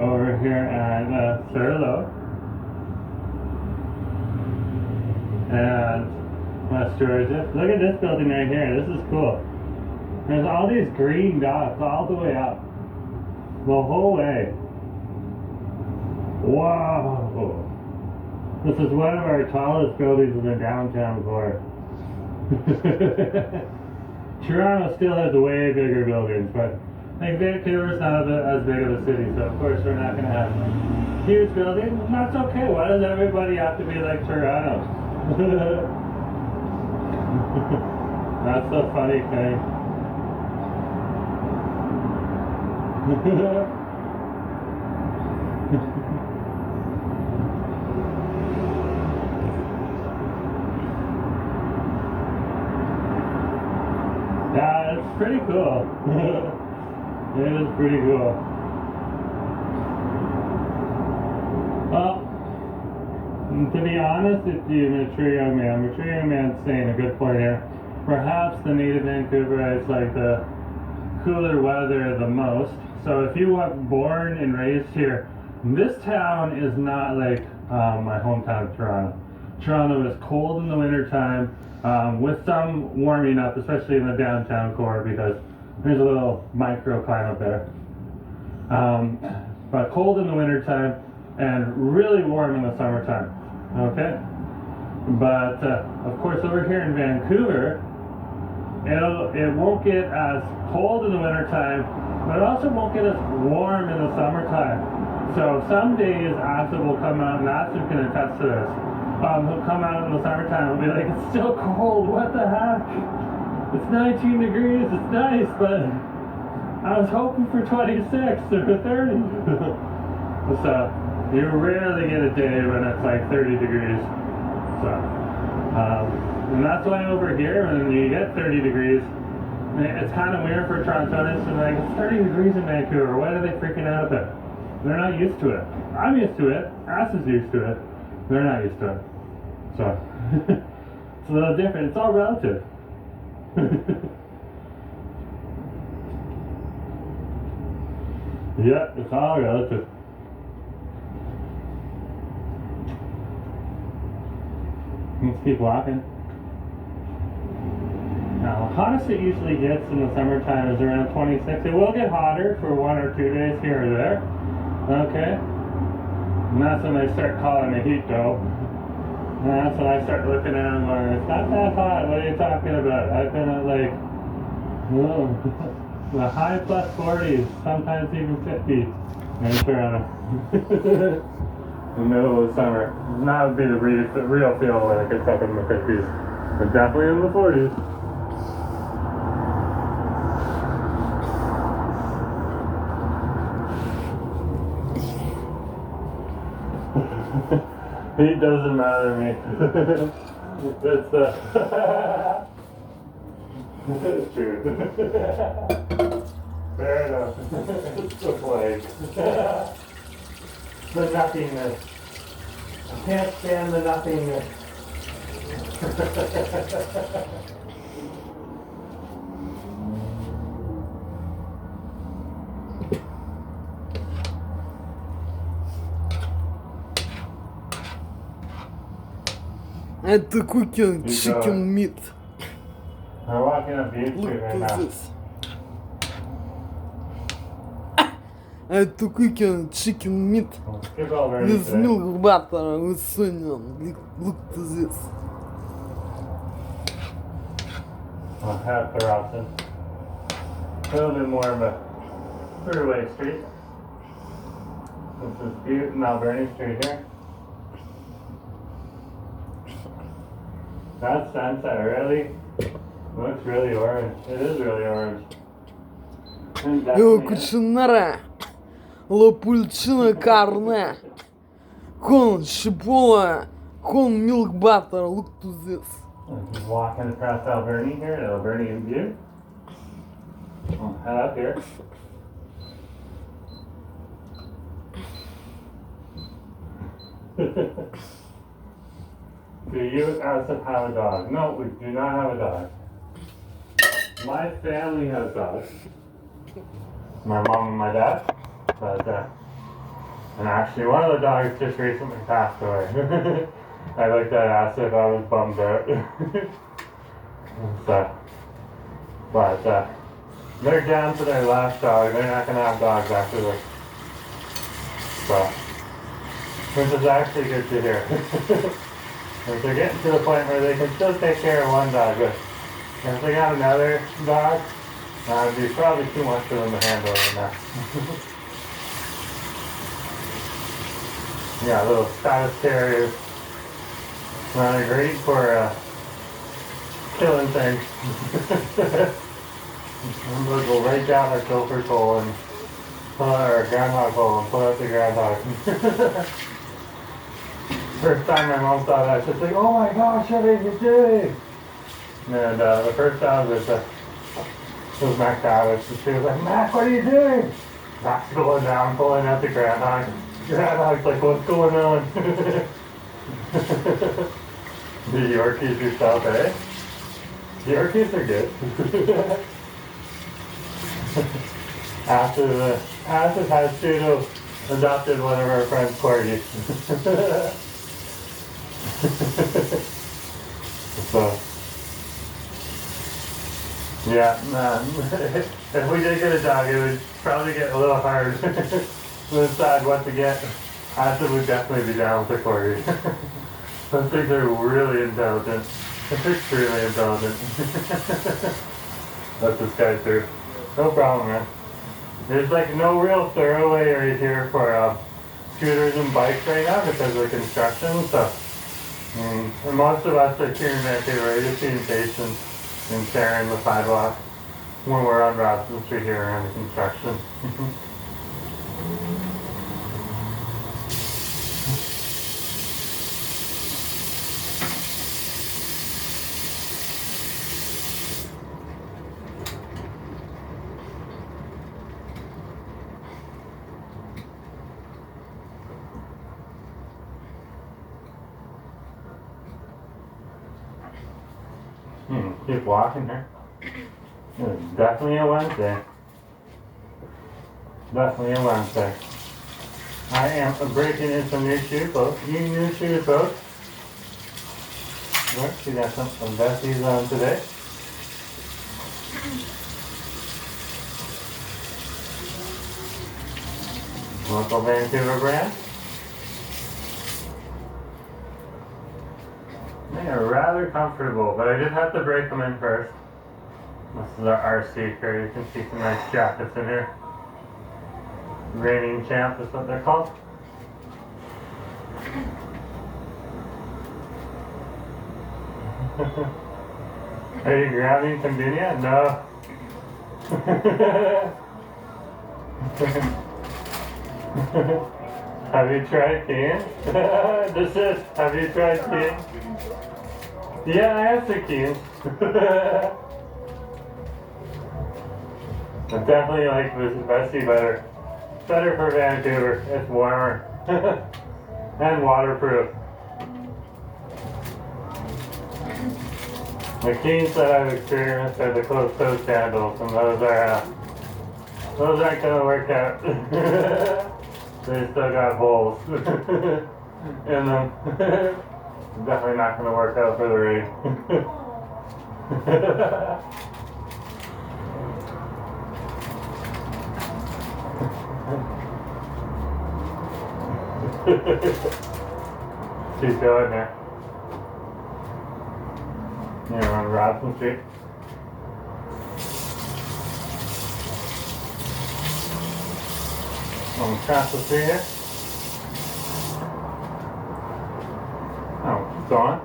B: Over here at Thurlow and West Georgia. Look at this building right here. This is cool. There's all these green dots all the way up, the whole way. Wow! This is one of our tallest buildings in the downtown core. Toronto still has way bigger buildings, but like Vancouver's not as big of a city, so of course we're not going to have huge buildings. And that's okay. Why does everybody have to be like Toronto? That's the funny thing. Yeah, it's pretty cool. It is pretty cool. Well, to be honest with you, mature young man's saying a good point here. Perhaps the native Vancouverites like the cooler weather the most. So if you were born and raised here, this town is not like my hometown of Toronto. Toronto is cold in the winter time, with some warming up, especially in the downtown core, because there's a little microclimate there. But cold in the winter time and really warm in the summertime. Okay? But of course over here in Vancouver, it won't get as cold in the winter time, but it also won't get as warm in the summertime. So some days Acid will come out, and Acid can attest to this. He'll come out in the summertime and be like, it's still cold, what the heck? It's 19 degrees, it's nice, but I was hoping for 26 or 30. So, you rarely get a day when it's like 30 degrees. So, and that's why over here, when you get 30 degrees, it's kind of weird for Torontonians to be like, it's 30 degrees in Vancouver, why are they freaking out about it? They're not used to it. I'm used to it, Acid's used to it. They're not used to it. So, it's a little different, it's all relative. Yeah, it's all relative. Let's keep walking. Now, the hottest it usually gets in the summertime is around 26. It will get hotter for 1 or 2 days here or there. Okay? And that's when they start calling the heat though. And that's when I start looking at them going, it's not that hot, what are you talking about? I've been at like, whoa, the high plus 40s, sometimes even 50 in Toronto. In the middle of the summer. That would be the real feel when it gets up in the 50s. But definitely in the 40s. Heat doesn't matter to me. It's it's true. Fair enough. It's the plague. The nothingness. I can't stand the nothingness.
A: Это cooking chicken meat.
B: We're walking up Beach Street right now.
A: This. Это cooking chicken meat
B: Skip over
A: with
B: today.
A: milk butter with onion. Look to this.
B: I'll have the Robson. A little bit more of a throughway street. This is Butte and Alberni Street here. That sunset really looks really orange. It is really orange. And
A: Io
B: definitely is.
A: cucinare la pulcina carne con cipolla con milk butter. Look to this.
B: Just walking across Alberni here, to Alberni in view. I'll head up here. Do you as have a dog? No, we do not have a dog. My family has dogs. My mom and my dad. But, and actually one of the dogs just recently passed away. I looked at it, asked if I was bummed out. So, but, they're down to their last dog. They're not going to have dogs after this. So, which is actually good to hear. If they're getting to the point where they can still take care of one dog, but if they got another dog, it'd be probably too much for them to handle right now. Yeah, little Scottish terriers. Not great for killing things. They'll go right down our gopher's hole and pull out our groundhog hole and pull out the groundhog. First time my mom saw that, she's like, "Oh my gosh, what are you doing?" And the first time was Mac Davis, and she was like, "Mac, what are you doing?" Mac's going down, pulling out the groundhog. Groundhog's like, "What's going on?" The Yorkies yourself, eh? The Yorkies are good. After has pseudo adopted one of our friends' corgis. So, yeah, if we did get a dog, it would probably get a little hard to decide what to get. Acid would definitely be down with the corgi. Those things are really intelligent. They're extremely intelligent. That's this guy through. No problem, man. There's like no real thoroughway right here for scooters and bikes right now because of the construction. So, and most of us are here in Vancouver are just being patient and sharing the sidewalk when we're on Robson Street here around the construction. Keep walking here. It's definitely a Wednesday. Definitely a Wednesday. I am breaking in some new shoes, folks. New shoes, folks. Look, we got some Vesties on today. Local Vancouver brand. They are rather comfortable, but I did have to break them in first. This is our RC here. You can see some nice jackets in here. Reigning champ is what they're called. Are you grabbing convenient? No. Have you tried peeing? Have you tried peeing? Yeah, I have some keys. I definitely like this Vestie better. Better for Vancouver. It's warmer. And waterproof. The keys that I've experienced are the closed-toe sandals, and those aren't gonna work out. They still got holes in them. Definitely not going to work out for the rain. Keep going there. Yeah, we're on Robson Street. On across the street here. Oh, it's on.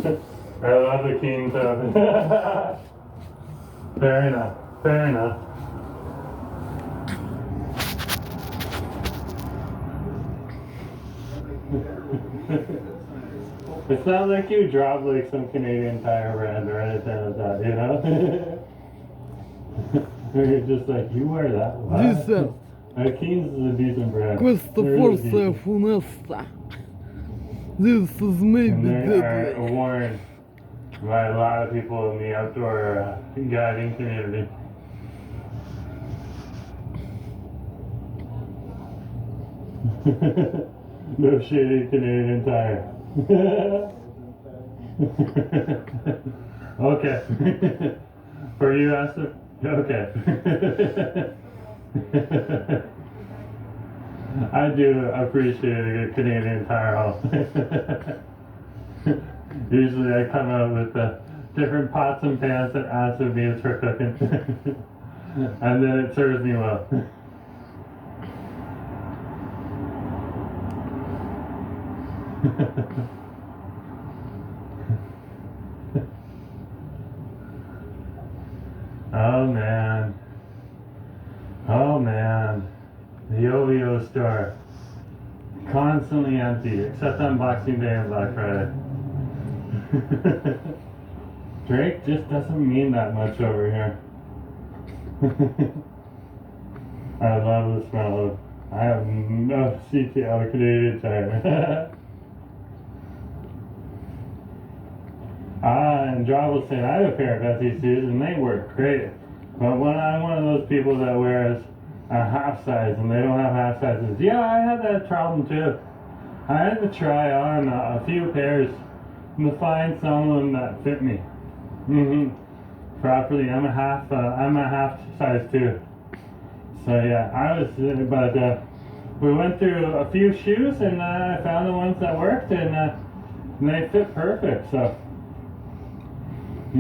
B: I love the king tone. Fair enough. Fair enough. It's not like you drop like some Canadian Tire brand or anything like that, you know? You're just like, you wear that.
A: Decent.
B: Keen's is a decent brand.
A: Questa forse è funesta. This is maybe
B: And they are
A: deadly.
B: worn by a lot of people in the outdoor guiding community. No shady Canadian Tire. Okay. For you, Asif? Okay. I do appreciate a good Canadian Tire haul. Usually I come out with the different pots and pans that Asif needs for cooking. And then it serves me well. Oh man. Oh man. The OVO store. Constantly empty, except on Boxing Day and Black Friday. Drake just doesn't mean that much over here. I love the smell of. I have no CTL Canadian Tire. And John was saying I have a pair of SECs and they work great. But when I'm one of those people that wears a half size and they don't have half sizes, yeah, I had that problem too. I had to try on a few pairs to find someone that fit me. Properly. I'm a half size too. So yeah, I was, but we went through a few shoes and I found the ones that worked and they fit perfect. So. I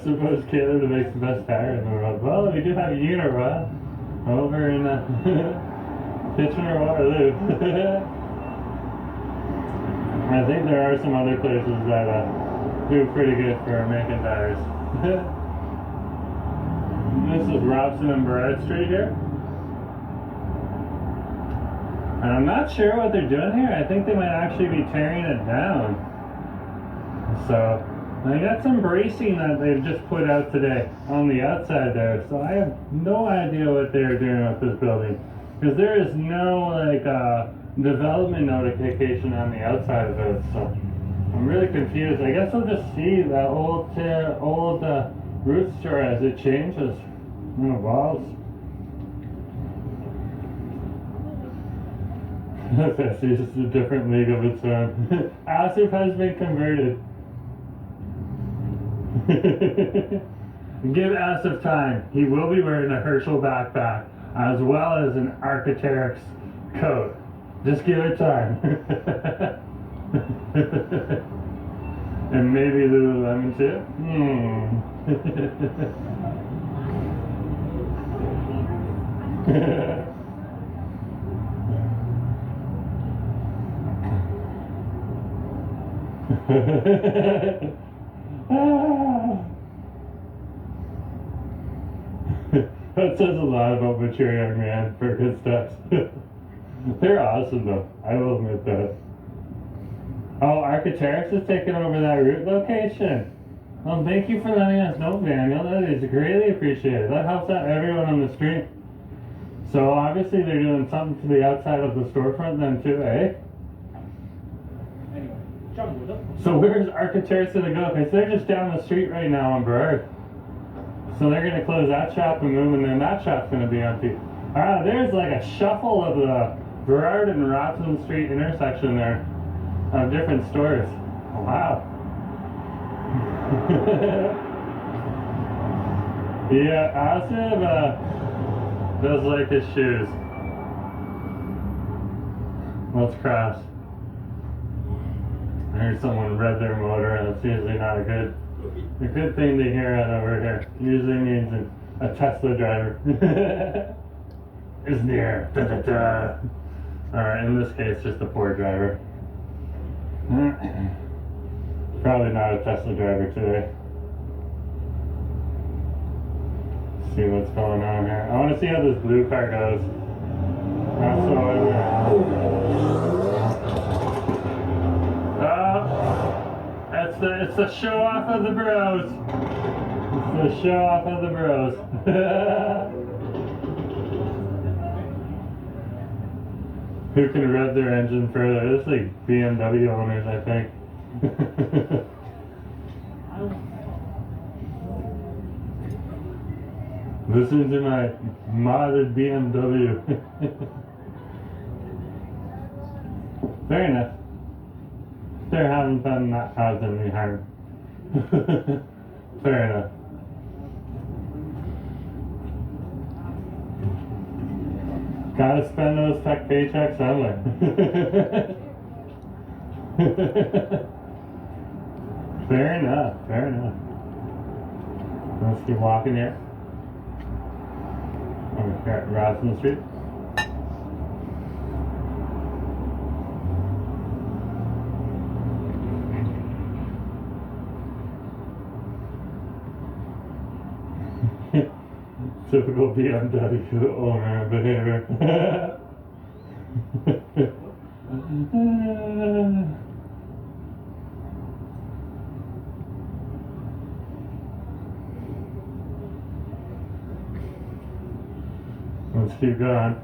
B: suppose Canada makes the best tire in the world. Well, we do have Unira over in Kitchener-Waterloo. I think there are some other places that do pretty good for making tires. This is Robson and Barrett Street here. And I'm not sure what they're doing here. I think they might actually be tearing it down. So, they got some bracing that they've just put out today on the outside there. So I have no idea what they're doing with this building. Because there is no like development notification on the outside of it. So I'm really confused. I guess we'll just see the old root store as it changes and evolves. This is a different league of its own. Asif has been converted. Give Asif time. He will be wearing a Herschel backpack as well as an Arc'teryx coat. Just give it time. And maybe Lululemon too? That says a lot about mature young man for good stuff. They're awesome though, I will admit that. Oh, Arc'teryx is taking over that route location. Well, thank you for letting us know, Daniel. That is greatly appreciated. That helps out everyone on the stream. So obviously they're doing something to the outside of the storefront then too, eh? So where's Arc'teryx gonna go? Because they're just down the street right now on Burrard. So they're gonna close that shop and move, and then that shop's gonna be empty. There's like a shuffle of the Burrard and Robson Street intersection there of different stores. Wow. Yeah, Asif does like his shoes. Let's cross. I heard someone rev their motor, and it's usually not a good thing to hear out over here. Usually means a Tesla driver is near. Da, da, da. Alright, in this case, just a poor driver. Probably not a Tesla driver today. Let's see what's going on here. I want to see how this blue car goes. That's so it's the show off of the bros. It's the show off of the bros. Who can rev their engine further? This is like BMW owners, I think. Listen to my modded BMW. Fair enough. They're having fun, not causing me harm. Fair enough. Gotta spend those tech paychecks somewhere. Fair enough, fair enough. Let's keep walking here. Over here at Robson Street. Typical BMW owner behavior. Let's keep going.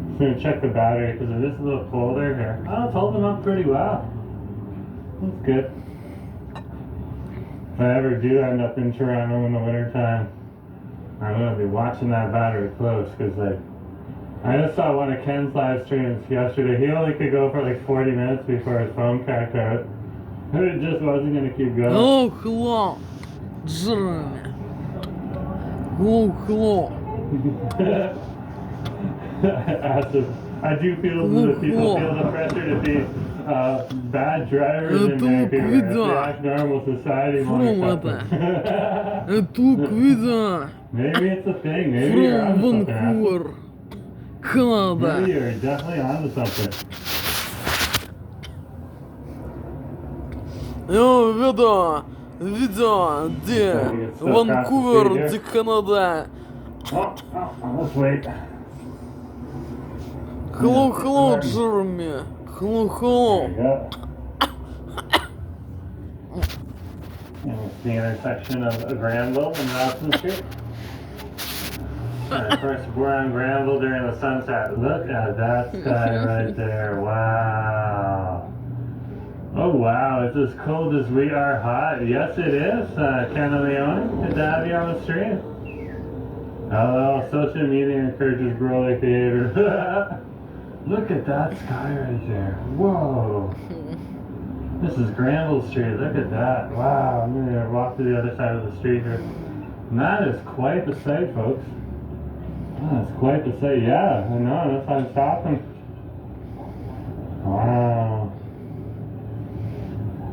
B: Just gonna check the battery because it is a little colder here. Oh, it's holding up pretty well. That's good. If I ever do end up in Toronto in the winter time, I'm gonna be watching that battery close because, like, I just saw one of Ken's live streams yesterday. He only could go for like 40 minutes before his phone cracked out. It just wasn't gonna keep going.
A: Oh, hello, Jeremy. Oh, hello.
B: I do feel that people feel the pressure to be bad drivers in Vancouver. If they act normal society won't accept them. Maybe it's a thing. Maybe you're onto something.
A: Canada.
B: Maybe you're definitely onto something.
A: Yo, видео, где Ванкувер, где Канада.
B: Oh, let's wait.
A: Hello, Jeremy. Hello.
B: There you go. And it's the intersection of Granville and Robson Street. And of course, we're on Granville during the sunset. Look at that sky right there. Wow. Oh wow, it's as cold as we are hot. Yes it is, Ken Leone. Good to have you on the stream. Oh, social media encourages bro-like behavior. Look at that sky right there. Whoa. This is Granville Street. Look at that. Wow, I'm gonna walk to the other side of the street here. And that is quite the sight, folks. That's quite the sight. Yeah, I know, that's why I'm stopping. Wow.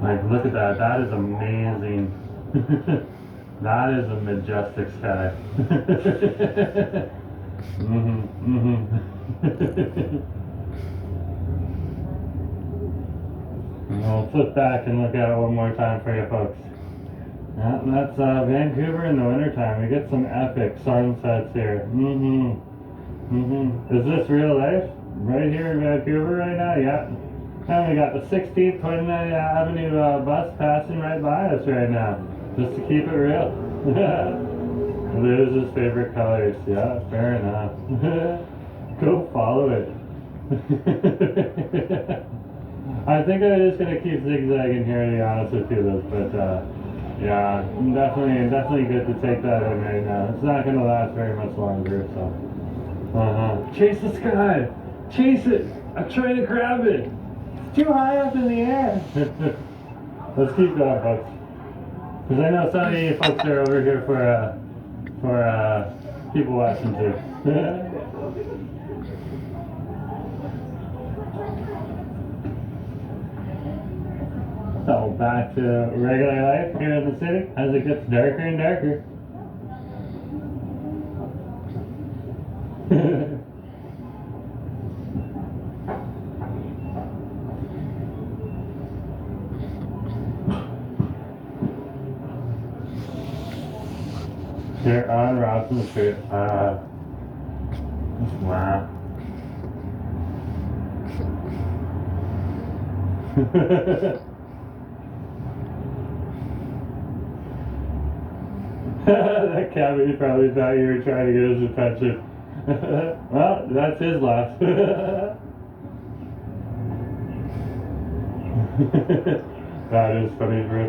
B: Like, look at that. That is amazing. That is a majestic sky. I'll flip back and look at it one more time for you folks. Yeah, that's Vancouver in the wintertime. We get some epic sunsets here. Is this real life? Right here in Vancouver right now? Yeah. And we got the 16th 29th Avenue bus passing right by us right now. Just to keep it real. Blue is his favorite colors. Yeah, fair enough. Go follow it. I think I'm just gonna keep zigzagging here, to be honest with you, but yeah, definitely good to take that in right now. It's not gonna last very much longer, so. Chase the sky! Chase it! I'm trying to grab it! It's too high up in the air! Let's keep going, folks. Because I know some of you folks are over here for people watching too. So back to regular life here in the city as it gets darker and darker. Here on Robson Street. Wow. That cabby probably thought you were trying to get his attention. Well, that's his loss. That is funny, bro.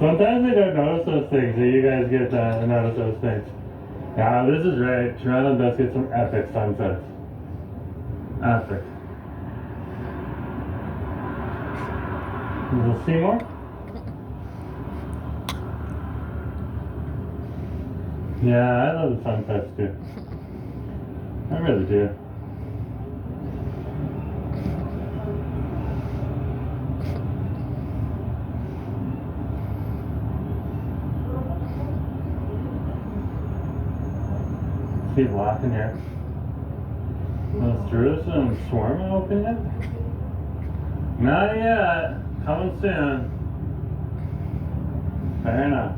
B: Sometimes I don't notice those things, so you guys get to notice those things. Yeah, this is right. Toronto does get some epic sunsets. Epic. Is it Seymour? Yeah, I love the sunsets too. I really do. See walking here. Those Jerusalem swarming open yet? Not yet. Coming soon. Fair enough.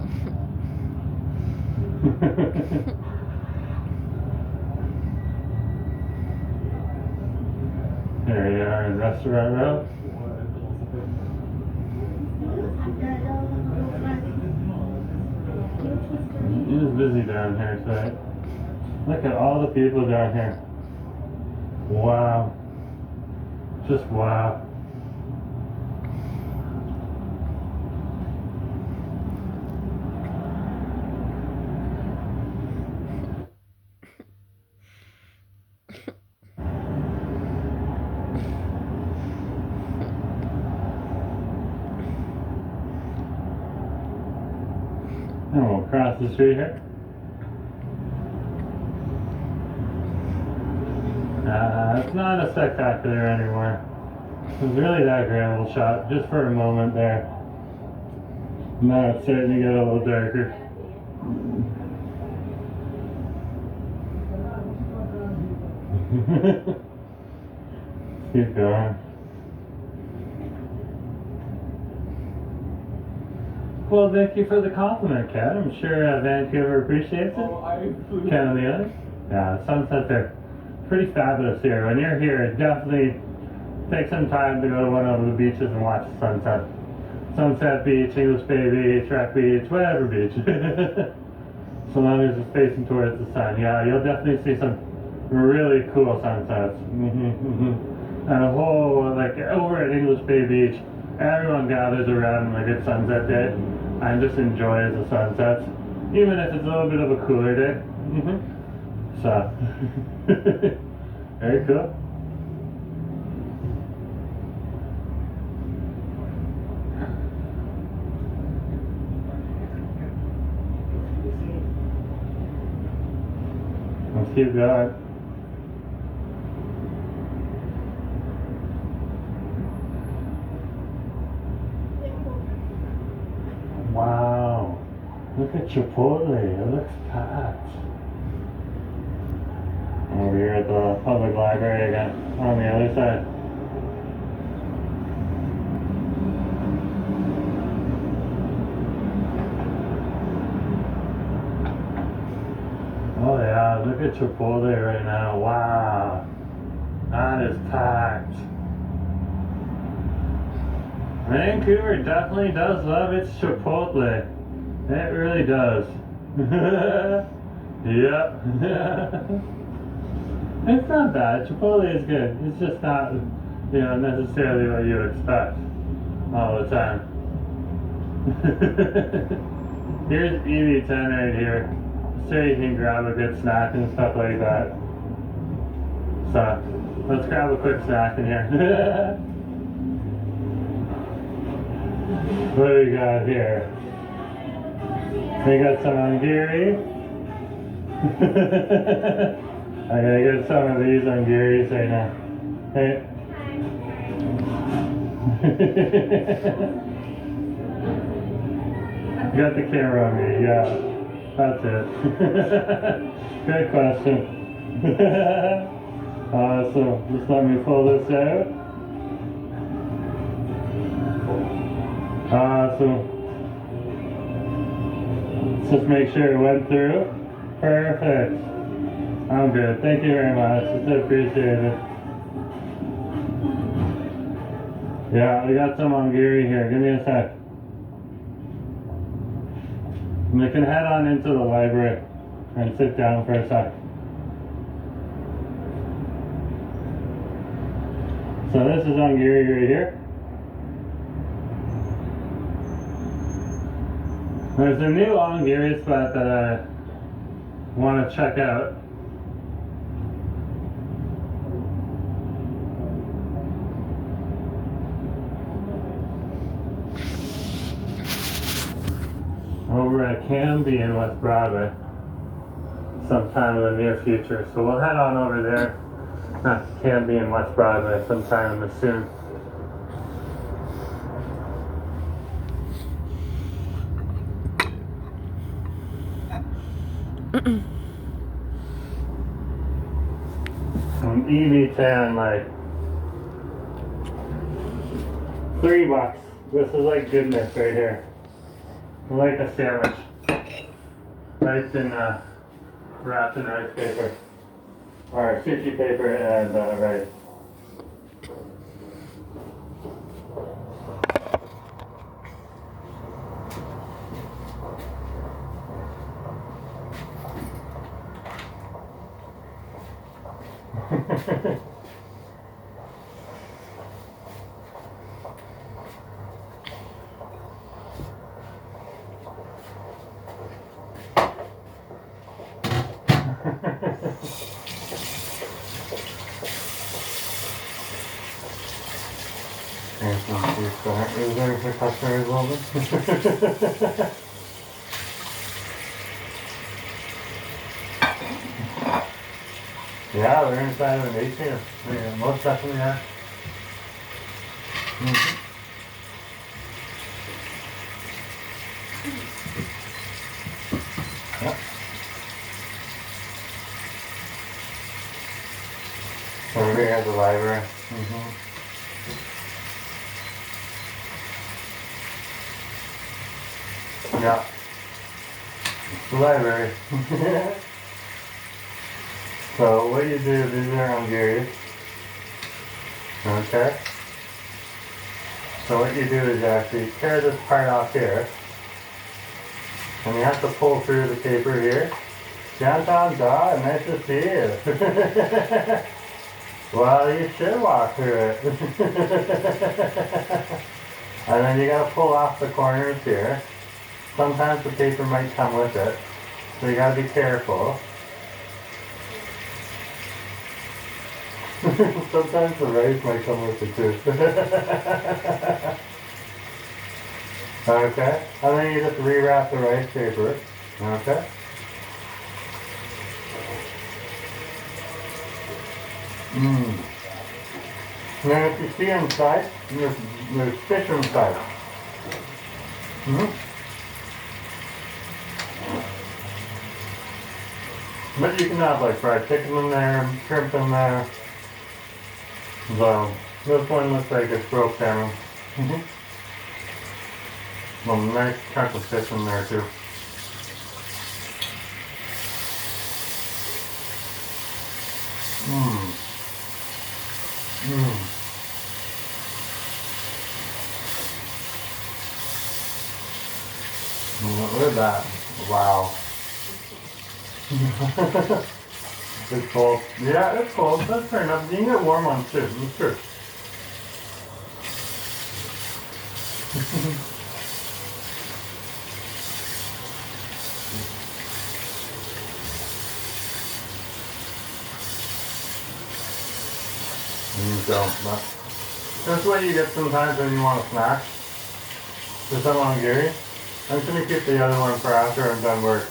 B: Here you are in Restaurant Row. It is busy down here today. Look at all the people down here. Wow. Just wow. And we'll cross the street here. It's not a spectacular anymore. It was really that gravel shot just for a moment there. Now it's starting to get a little darker. Keep going. Well, thank you for the compliment, Kat. I'm sure Vancouver appreciates it. Canada. Yeah, sunsets are pretty fabulous here. When you're here, definitely take some time to go to one of the beaches and watch the sunset. Sunset Beach, English Bay Beach, Wreck Beach, whatever beach. So long as it's facing towards the sun. Yeah, you'll definitely see some really cool sunsets. And a whole, like over at English Bay Beach, everyone gathers around like a sunset day and just enjoys the sunsets, even if it's a little bit of a cooler day. So, very cool. Let's keep going. Wow, look at Chipotle, it looks packed. Over here at the public library again, on the other side. Oh yeah, look at Chipotle right now, wow, that is packed. Vancouver definitely does love its Chipotle. It really does. Yep. It's not bad. Chipotle is good. It's just not, necessarily what you expect all the time. Here's EV10 right here. So you can grab a good snack and stuff like that. So, let's grab a quick snack in here. What do we got here? We got some ongiri. I gotta get some of these ongiris right now. Hey. Got the camera on me, yeah. That's it. Good question. Awesome. Just let me pull this out. Awesome. Let's just make sure it went through. Perfect. I'm good. Thank you very much. It's appreciated. Yeah, we got some Hungary here. Give me a sec. We can head on into the library and sit down for a sec. So this is Hungary right here. There's a new Hungary spot that I want to check out. Over at Canby in West Broadway sometime in the near future. So we'll head on over there. Not Canby in West Broadway sometime soon. Some EV10, like $3. This is like goodness right here. Like a sandwich. Wrapped in rice paper. Or tissue paper and rice. Is there for customers a little bit? Yeah, they're inside of an ATM. Yeah, most definitely are. Mm-hmm. Yep. Over here at the library. Mm-hmm. Yeah. It's the library. So what you do, these are Hungarian. Okay. So what you do is you actually tear this part off here. And you have to pull through the paper here. Downtown Dog, nice to see you. Well, you should walk through it. And then you gotta pull off the corners here. Sometimes the paper might come with it, so you gotta be careful. Sometimes the rice might come with it too. Okay, and then you just rewrap the rice paper. Okay. Now if you see inside, there's fish inside. But you can have like fried chicken in there, shrimp in there. So this one looks like it's grilled salmon. Well, nice chunk of fish in there too. Look at that. Wow. It's cold. Yeah, it's cold. That's fair enough. You can get warm ones too. That's true. So, that's what you get sometimes when you want a snack. For some Hungary. I'm just going to keep the other one for after I'm done work.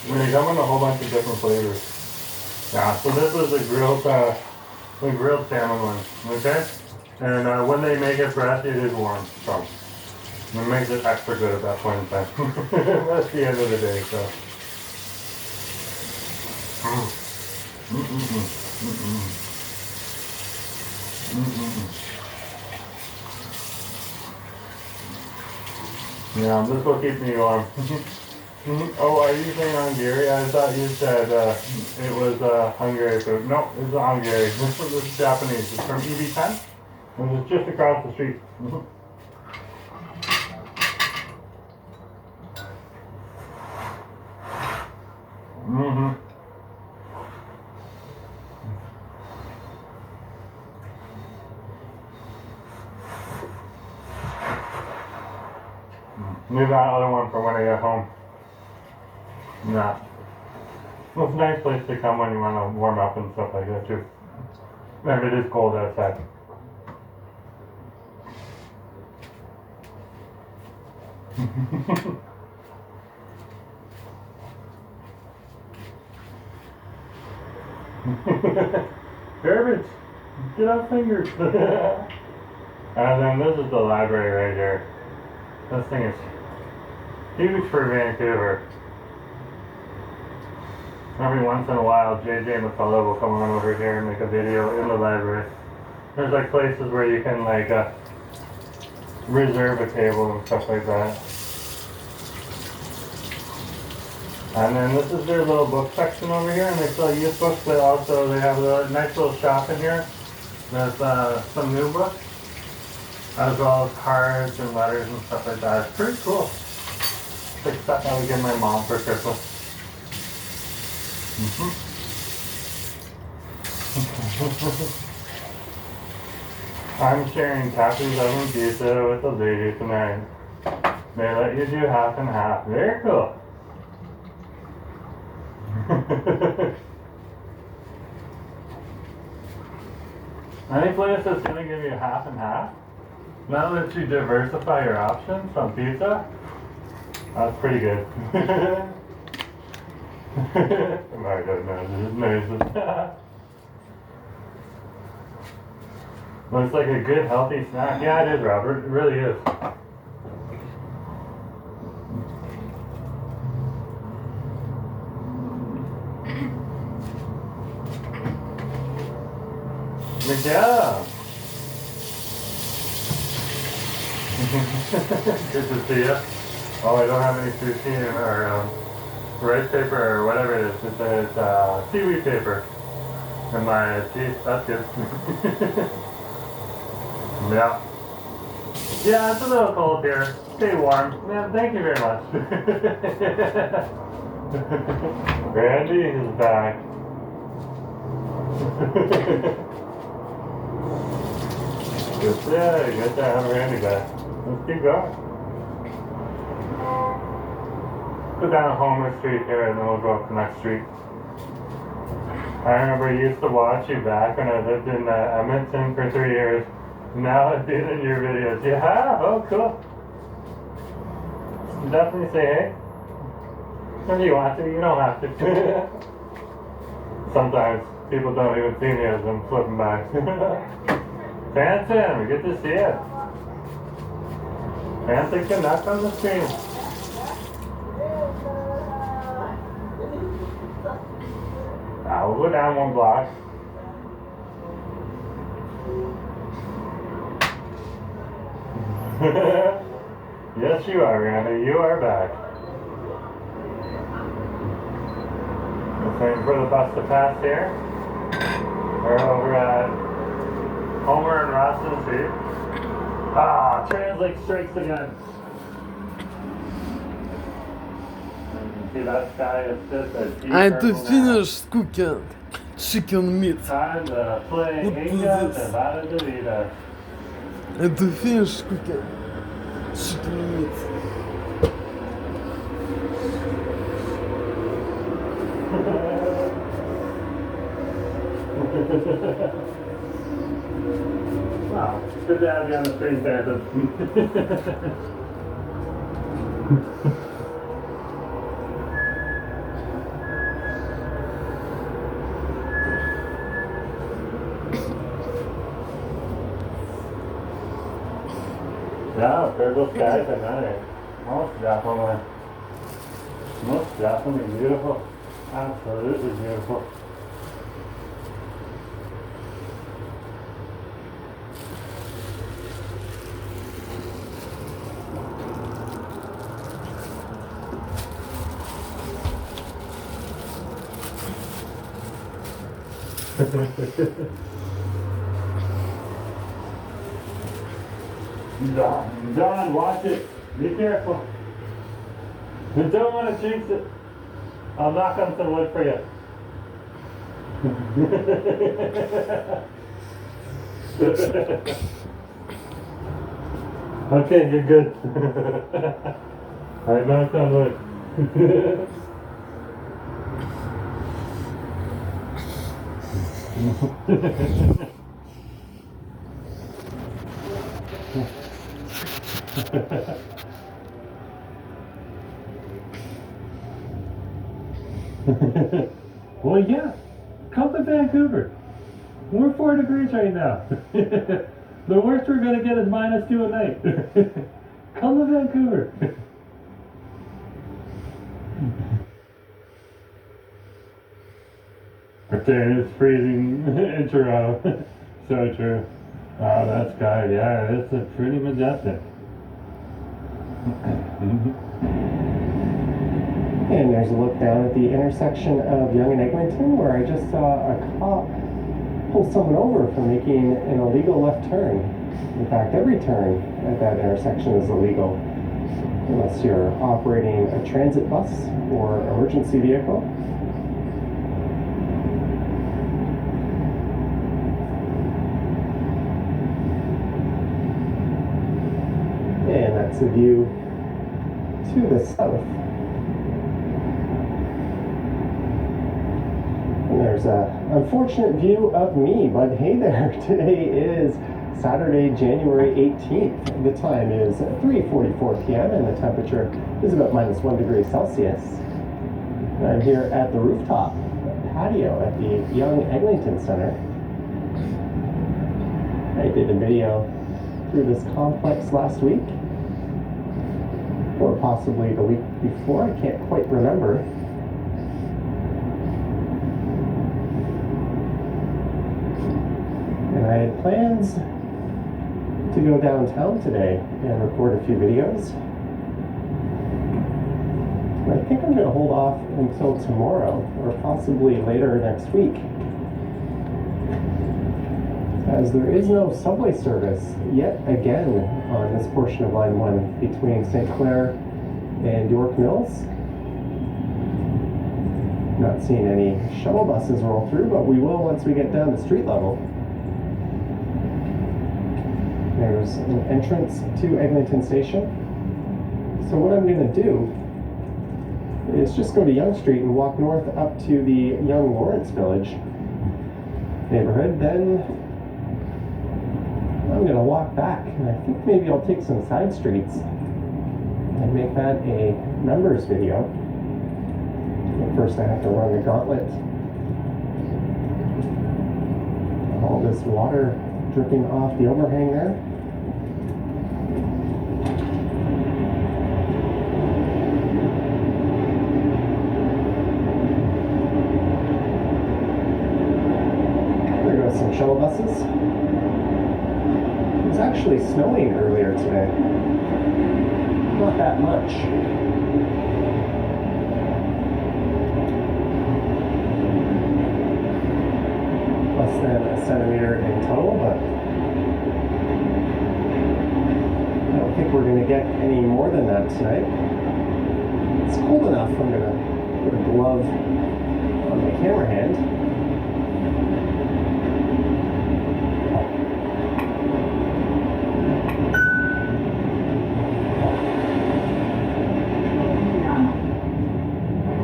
B: They come in a whole bunch of different flavors. Yeah, so this was the grilled salmon one, okay? And when they make it fresh, it is warm. So it makes it extra good at that point in time. That's the end of the day. So. Yeah, this will keep me warm. Oh, are you saying Hungary? I thought you said it was Hungary food. No, it's Hungary. This is Japanese. It's from EB10, and it's just across the street. Leave that other one for when I get home. Nah. Well, it's a nice place to come when you want to warm up and stuff like that too. And it is cold outside. Garbage! Get off fingers! And then this is the library right here. This thing is huge for Vancouver. Every once in a while, JJ McCullough will come on over here and make a video in the library. There's like places where you can like reserve a table and stuff like that. And then this is their little book section over here, and they sell used books, but also they have a nice little shop in here. There's some new books, as well as cards and letters and stuff like that. It's pretty cool. It's like stuff I would give my mom for Christmas. I'm sharing Tappy's oven pizza with the lady tonight. They let you do half and half. Very cool. Any place that's going to give you half and half, now that you diversify your options on pizza, that's pretty good. My goodness, this is nice. Looks like a good healthy snack. Yeah, it is, Robert. It really is. Yeah. Good to see you. Oh, I don't have any sushi or rice paper or whatever it is. It's seaweed paper in my teeth. That's good. Yeah. Yeah, it's a little cold here. Stay warm. Man, thank you very much. Randy is back. Good to have Randy back. Let's keep going. Go down Homer Street here and then we'll go up the next street. I remember I used to watch you back when I lived in Edmonton for 3 years. Now I've been in your videos. Yeah? Oh, cool. Definitely say hey. If you want to, you don't have to. Sometimes people don't even see me as I'm flipping by. Phantom, good to see you. Phantom can knock on the screen. We'll go down one block. Yes, you are, Randy. You are back. Just waiting for the bus to pass here. We're over at Homer and Roston Street. Translate strikes again. See that sky is just a deep
A: Это
B: purple
A: finish cooking chicken meat.
B: now. Time to play Inga Nevada de Vida.
A: Это finish cooking chicken meat.
B: Wow, good to have you on the screen, Phantom. Yeah, purple skies are nice. Most definitely. Most definitely beautiful. Absolutely beautiful. Don, watch it. Be careful. You don't want to jinx it. I'll knock on some wood for you. Okay, you're good. I knocked on wood. Well, yeah, come to Vancouver. We're 4 degrees right now. The worst we're going to get is -2 at night. Come to Vancouver. But there is freezing in Toronto. So true. Oh, that sky, yeah, it's pretty majestic.
C: And there's a look down at the intersection of Yonge and Eglinton, where I just saw a cop pull someone over for making an illegal left turn. In fact, every turn at that intersection is illegal, unless you're operating a transit bus or emergency vehicle. And that's a view to the south. And there's a unfortunate view of me, but hey there, today is Saturday, January 18th. The time is 3:44 p.m. and the temperature is about -1 degree Celsius. And I'm here at the rooftop patio at the Yonge Eglinton Center. I did a video through this complex last week, or possibly the week before, I can't quite remember. And I had plans to go downtown today and record a few videos. And I think I'm going to hold off until tomorrow, or possibly later next week, as there is no subway service yet again on this portion of Line 1 between St. Clair and York Mills. Not seeing any shuttle buses roll through, but we will once we get down to street level. There's an entrance to Eglinton Station. So what I'm going to do is just go to Yonge Street and walk north up to the Yonge Lawrence Village neighborhood. Then I'm going to walk back, and I think maybe I'll take some side streets and make that a members video. But first I have to run the gauntlet. All this water dripping off the overhang there. There goes some shuttle buses. It was actually snowing earlier today. Not that much. Less than a centimeter in total, but I don't think we're going to get any more than that tonight. It's cold enough. I'm going to put a glove on my camera hand.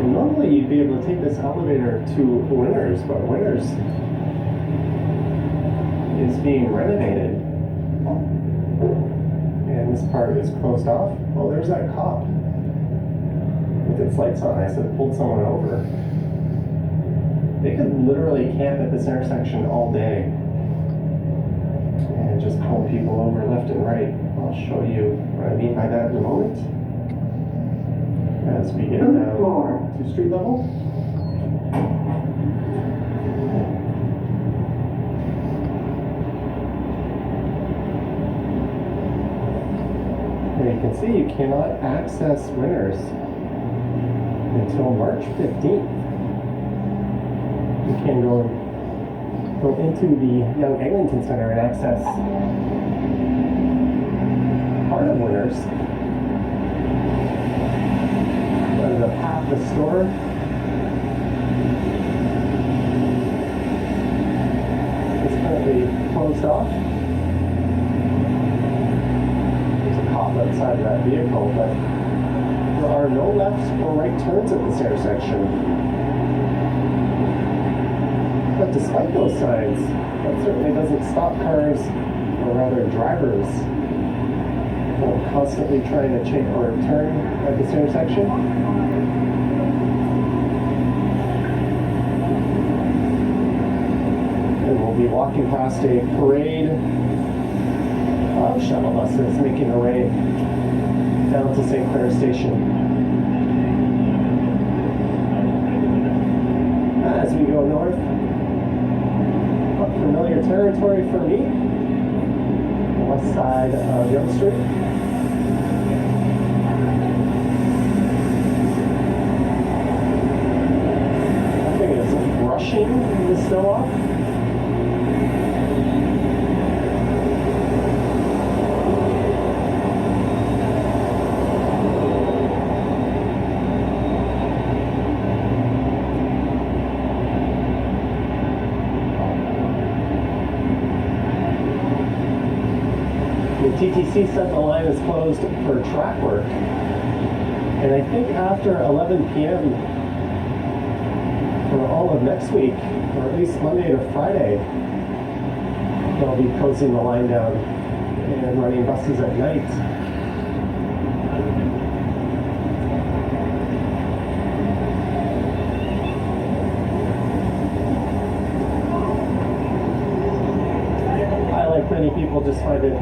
C: And normally you'd be able to take this elevator to Winners, but Winners is being renovated, and this part is closed off. Oh, there's that cop with its lights on. I said it pulled someone over. They could literally camp at this intersection all day and just pull people over left and right. I'll show you what I mean by that in a moment. As we get down to street level. And you can see you cannot access winners until March 15th. You can go into the Young Eglinton Center and access part of winners. But the path the store is currently closed off. There's a cop outside that vehicle, but there are no left or right turns at this intersection. But despite those signs, that certainly doesn't stop cars, or rather drivers, from constantly trying to change or turn at this intersection. And we'll be walking past a parade of shuttle buses making their way down to St. Clair Station. As we go north, familiar territory for me, the west side of Yonge Street. Nothing is brushing the snow off. TTC said the line is closed for track work, and I think after 11 p.m. for all of next week, or at least Monday to Friday, they'll be closing the line down and running buses at night. I, like many people, just find it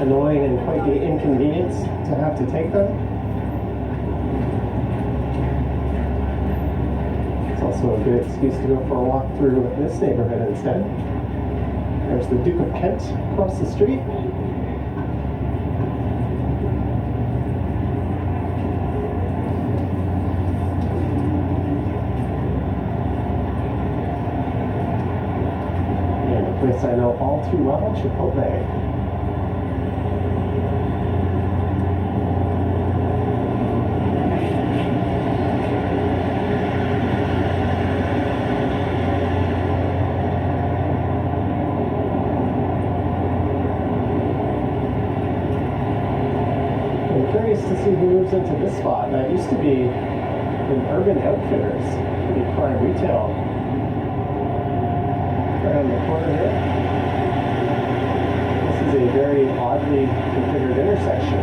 C: annoying and quite the inconvenience to have to take them. It's also a good excuse to go for a walk through this neighborhood instead. There's the Duke of Kent across the street. And a place I know all too well, Chipotle. To see who moves into this spot. That used to be an Urban Outfitters, pretty prime retail. Right on the corner here. This is a very oddly configured intersection.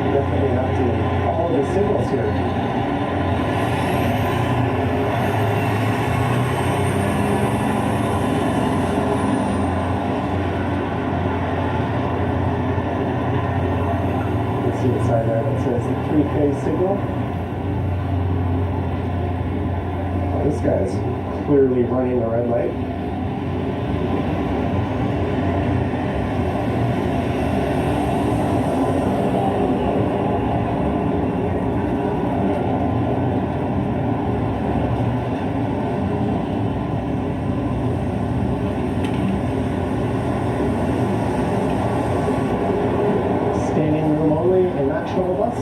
C: You definitely have to follow the signals here. See the sign there that says the 3-phase signal. Oh, this guy's clearly running the red light. Shuttle bus.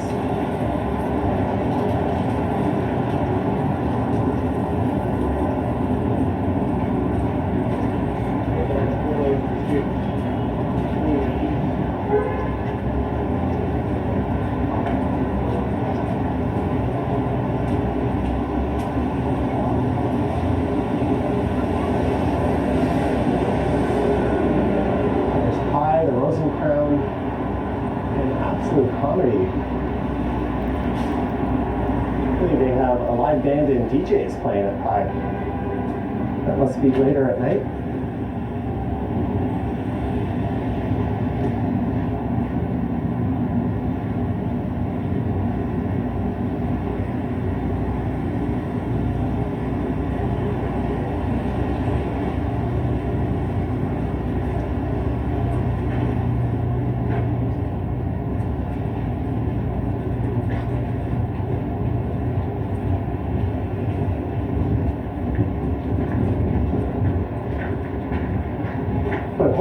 C: There's Pie, the Rosencrown, and Absolute Comedy. They have a live band and DJs playing at Pie. That must be later at night.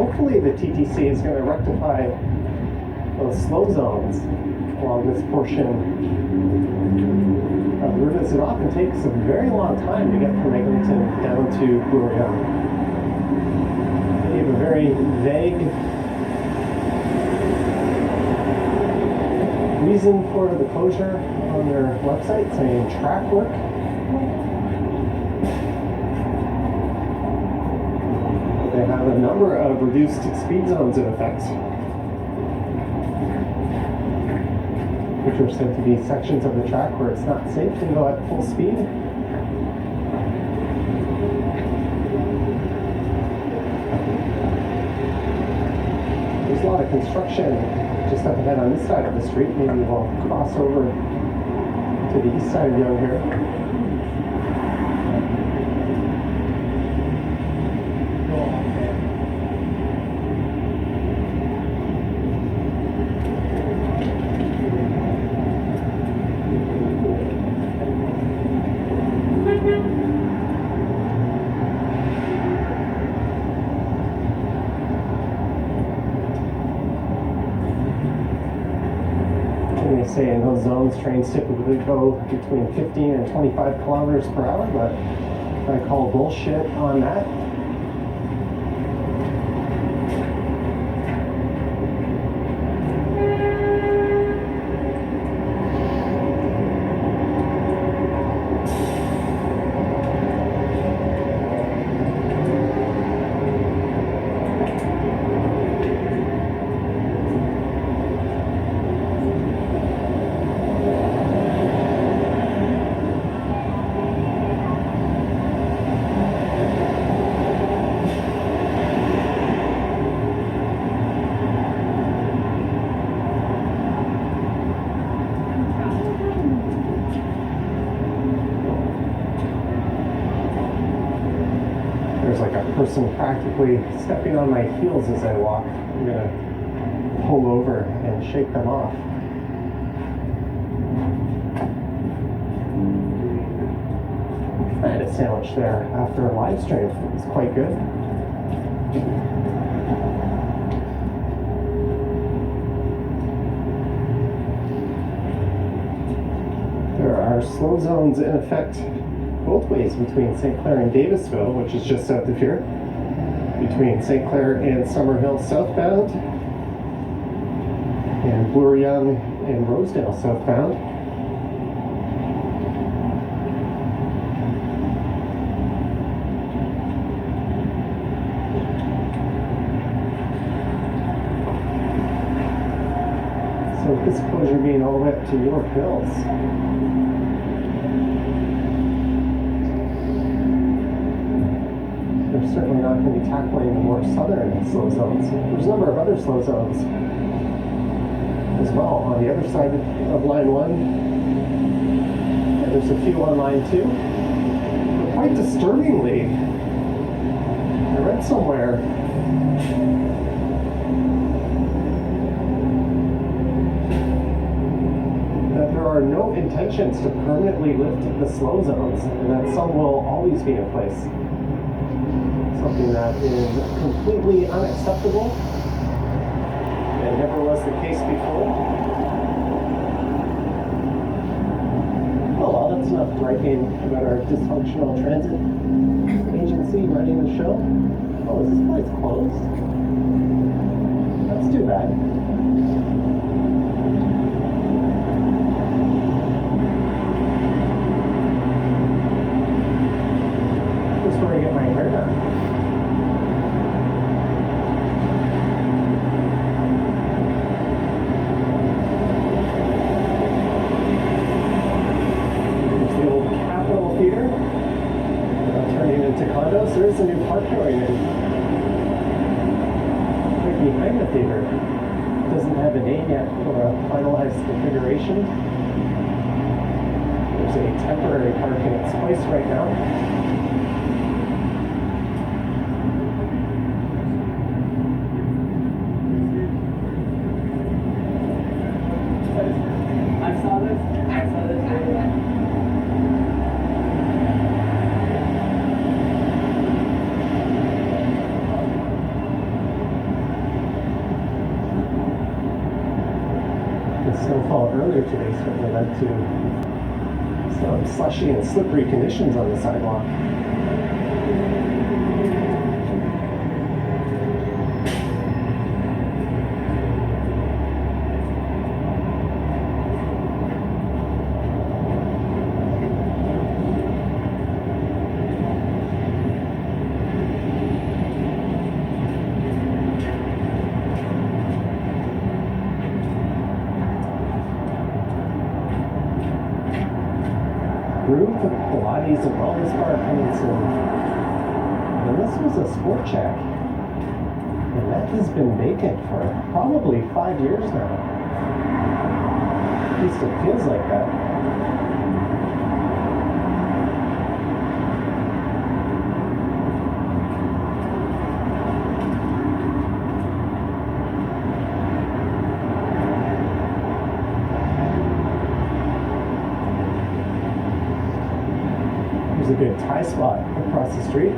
C: hopefully the TTC is going to rectify those slow zones along this portion of the route. It often takes a very long time to get from Eglinton down to Burion. They have a very vague reason for the closure on their website, saying track work. They have a number of reduced speed zones in effect, which are said to be sections of the track where it's not safe to go at full speed. There's a lot of construction just up ahead on this side of the street. Maybe we'll cross over to the east side of Yonge here. Say in those zones, trains typically go between 15 and 25 kilometers per hour, but I call bullshit on that. Person practically stepping on my heels as I walk. I'm gonna pull over and shake them off. I had a sandwich there after a live stream. It was quite good. There are slow zones in effect both ways between St. Clair and Davisville, which is just south of here, between St. Clair and Summerhill southbound, and Burion and Rosedale southbound. So with this closure being all the way up to York Hills, they're certainly not going to be tackling the more southern slow zones. There's a number of other slow zones as well on the other side of line 1. And there's a few on line 2. But quite disturbingly, I read somewhere that there are no intentions to permanently lift the slow zones, and that some will always be in place. Something that is completely unacceptable and never was the case before. Oh well, that's enough griping about our dysfunctional transit agency running the show. Oh, is this place closed? That's too bad. This is where I get my hair done. There is a new park going in right behind the theater. It doesn't have a name yet or a finalized configuration. There's a temporary park in its place right now. snowfall earlier today certainly led to some slushy and slippery conditions on the sidewalk. Room for Pilates and wellness bar coming soon. And this was a sport check. And that has been vacant for probably 5 years now. At least it feels like that. There's a good Thai spot across the street.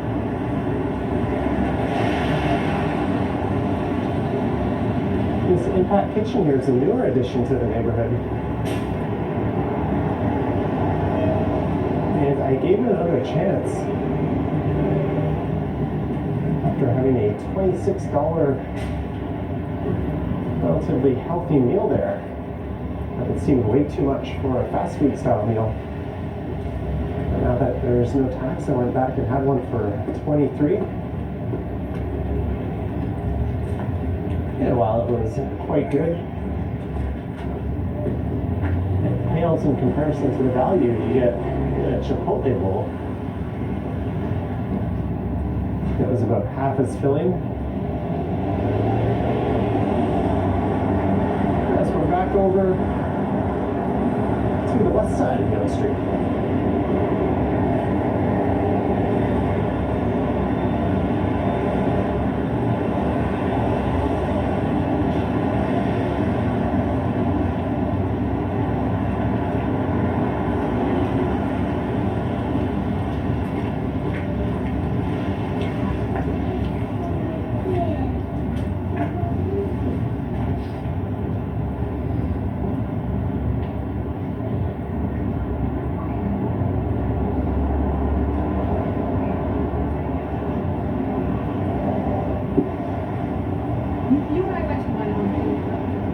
C: This Impact Kitchen here is a newer addition to the neighborhood. And I gave it another chance after having a $26 relatively healthy meal there. That seemed way too much for a fast food style meal. Now that there's no tax, I went back and had one for $23. And while it was quite good, it pales in comparison to the value you get in a Chipotle bowl. It was about half as filling. As we're back over to the west side of Yonge Street.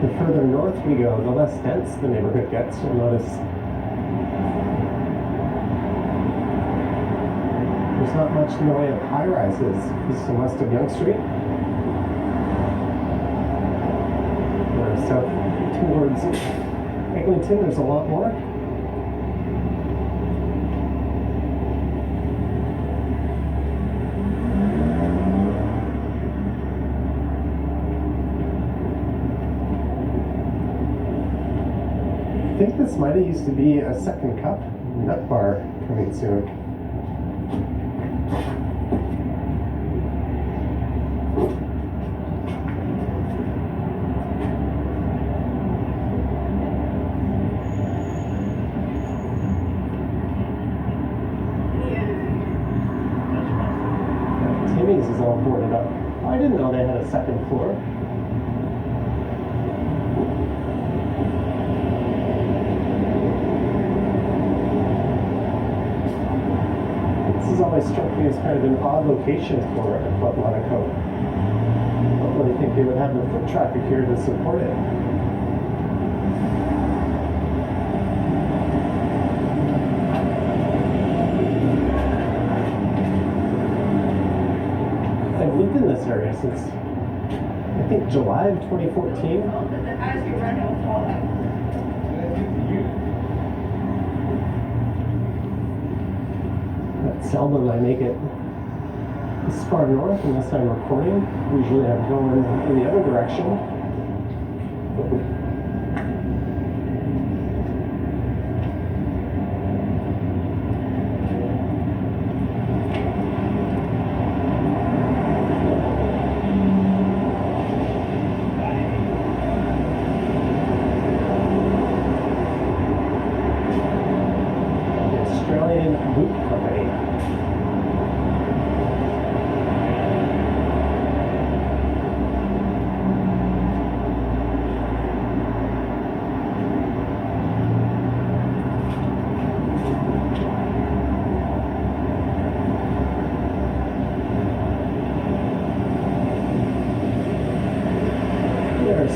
C: The further north we go, the less dense the neighborhood gets. You'll notice there's not much in the way of high-rises east and west of Yonge Street. Or south towards Eglinton, there's a lot more. I think this might have used to be a Second Cup nut bar coming soon. Timmy's is all boarded up. I didn't know they had a second floor. This has always struck me as kind of an odd location for a Club Monaco. I don't really think they would have the foot traffic here to support it. I've lived in this area since, I think, July of 2014. Seldom I make it this far north unless I'm recording. Usually I'm going in the other direction. The Australian Boot Company.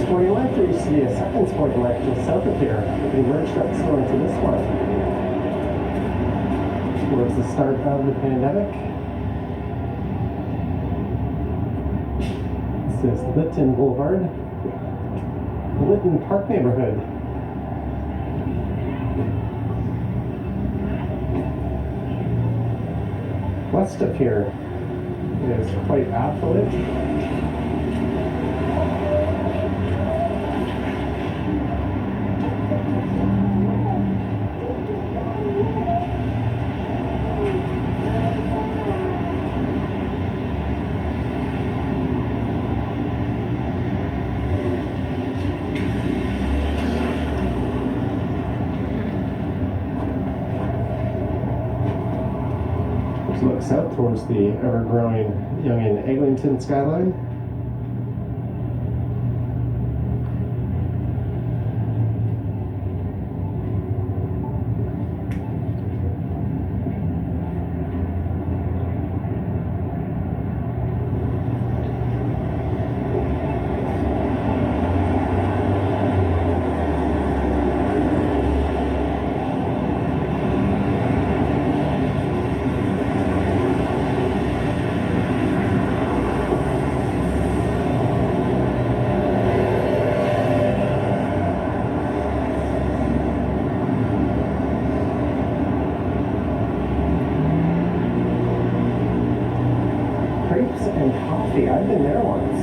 C: sporting life. There used to be a second sporting life just south of here. They merged up so into this one. Towards the start of the pandemic. This is Lytton Boulevard, Lytton Park neighborhood. West of here is quite affluent. Look south towards the ever-growing Yonge and Eglinton skyline. And coffee. I've been there once.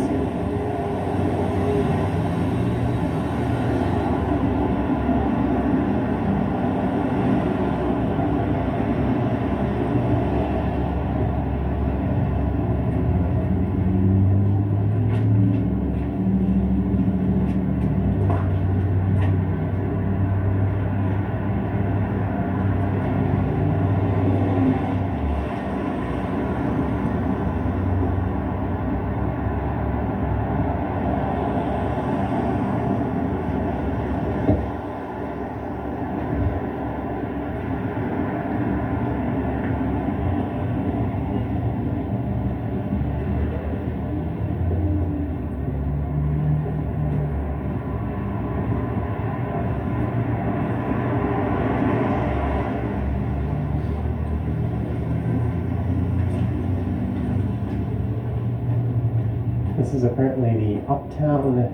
C: This is apparently the uptown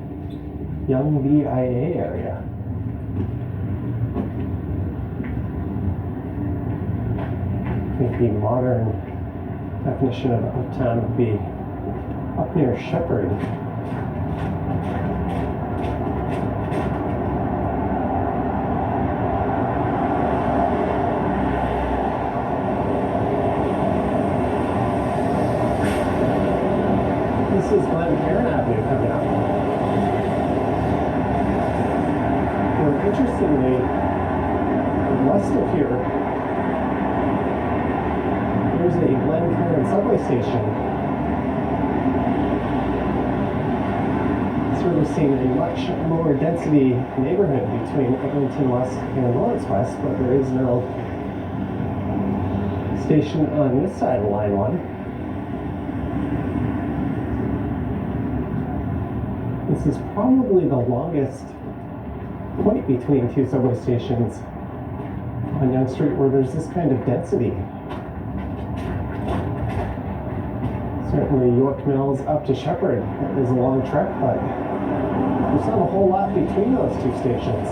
C: Young VIA area. I think the modern definition of uptown would be up near Shepherd. This is Glencairn Avenue coming up. Well, interestingly, west of here, there's a Glencairn subway station. Servicing a much lower density neighborhood between Eglinton West and Lawrence West, but there is no station on this side of Line 1. This is probably the longest point between two subway stations on Yonge Street where there's this kind of density. Certainly York Mills up to Shepherd is a long trek, but there's not a whole lot between those two stations.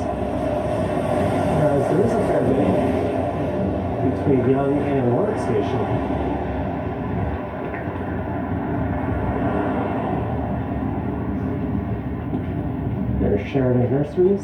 C: Whereas there is a fair bit between Yonge and Warwick Station. There's Sheridan Nurseries.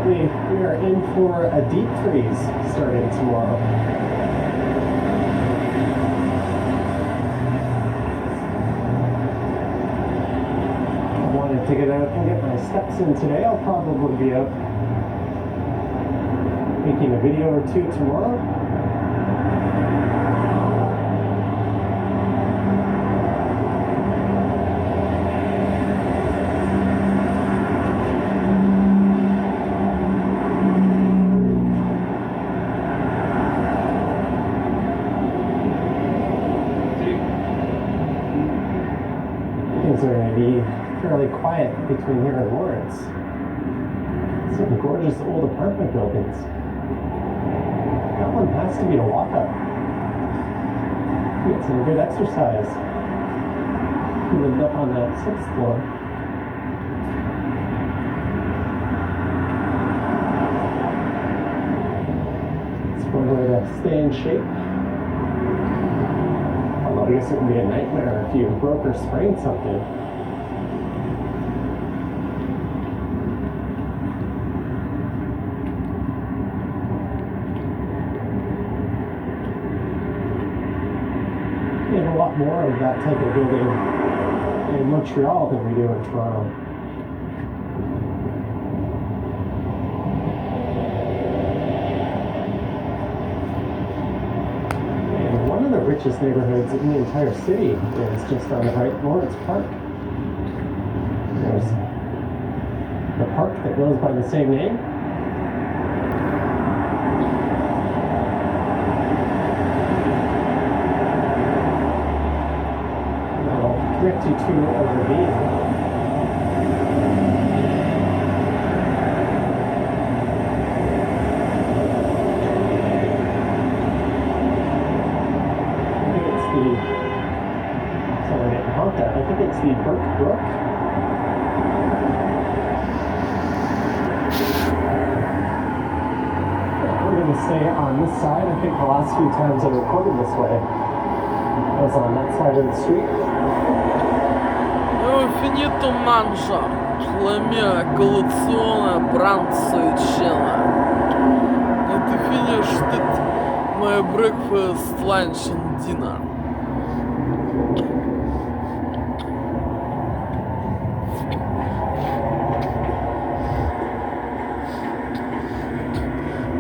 C: We are in for a deep freeze starting tomorrow. I wanted to get out and get my steps in today. I'll probably be out making a video or two tomorrow. Things are going to be fairly quiet between here and Lawrence. Some gorgeous old apartment buildings. That one has to be a walk-up. Get some good exercise. We lived up on that 6th floor. It's one way to stay in shape. Although I guess it would be a nightmare if you broke or sprained something. We have a lot more of that type of building in Montreal than we do in Toronto. And one of the richest neighborhoods in the entire city is just on the right, Lawrence Park. There's the park that goes by the same name. Direct you to a ravine. I think it's the, sorry, getting honked at. I think it's the Burke Brook. We're going to stay on this side. I think the last few times I recorded this way, I was on that side of the street.
A: Finito mangia, la mia collezione pranzo e cena. And to finish it, my breakfast, lunch and dinner.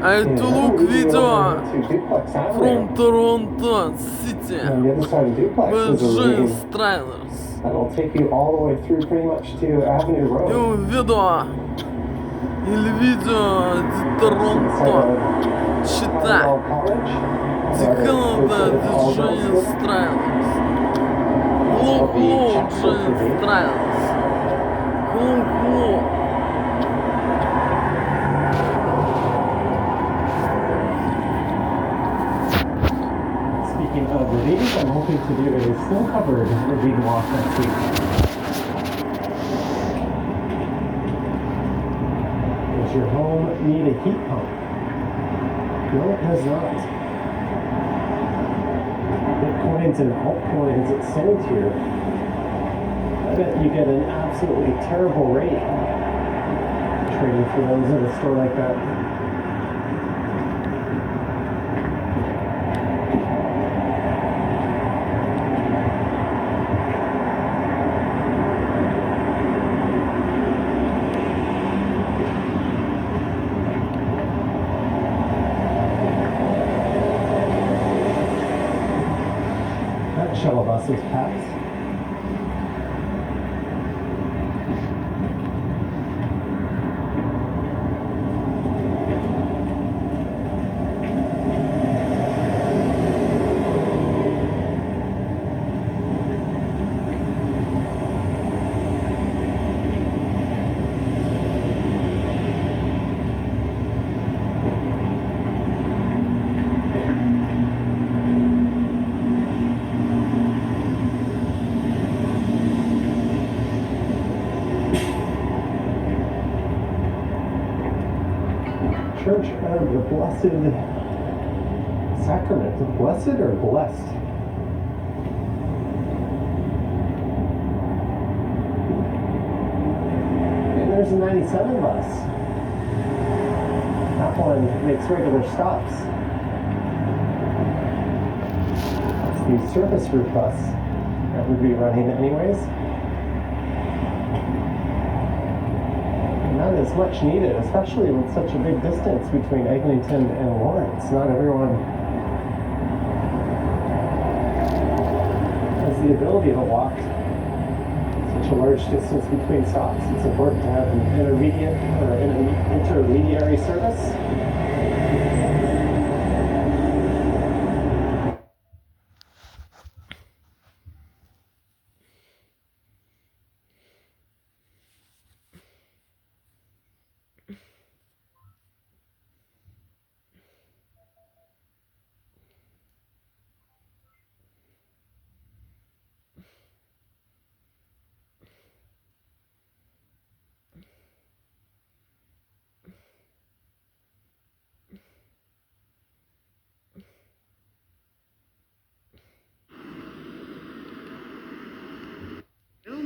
A: I took video from Toronto City with James trailers.
C: That'll take you all the way through pretty much to Avenue Road.
A: Il video di Toronto città di Canada di James trailers. Hello James trailers. Hello.
C: Speaking of ravines, I'm hoping to do a snow-covered ravine walk next week. Does your home need a heat pump? No, it does not. Bitcoins and altcoins sold here. I bet you get an absolutely terrible rate trading for those at a store like that. Shuttle bus is packed. Church of the Blessed Sacrament. Blessed or blessed? And there's a 97 bus. That one makes regular stops. That's the surface route bus that would be running anyways. not as much needed, especially with such a big distance between Eglinton and Lawrence. Not everyone has the ability to walk such a large distance between stops. It's important to have an intermediate or an intermediary service.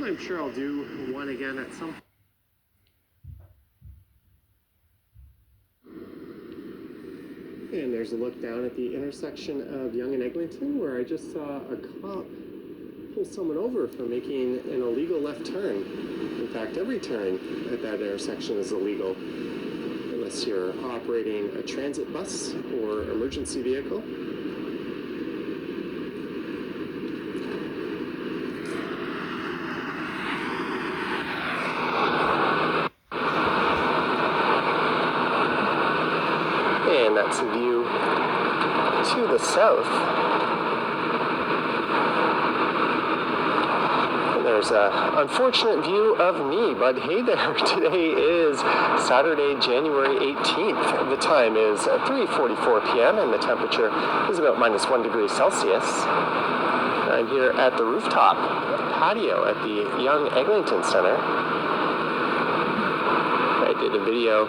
C: I'm sure I'll do one again at some point. And there's a look down at the intersection of Yonge and Eglinton, where I just saw a cop pull someone over for making an illegal left turn. In fact, every turn at that intersection is illegal, unless you're operating a transit bus or emergency vehicle. And that's a view to the south. And there's an unfortunate view of me, but hey there, today is Saturday, January 18th. The time is 3:44 p.m. and the temperature is about -1 degree Celsius. I'm here at the rooftop patio at the Yonge Eglinton Center. I did a video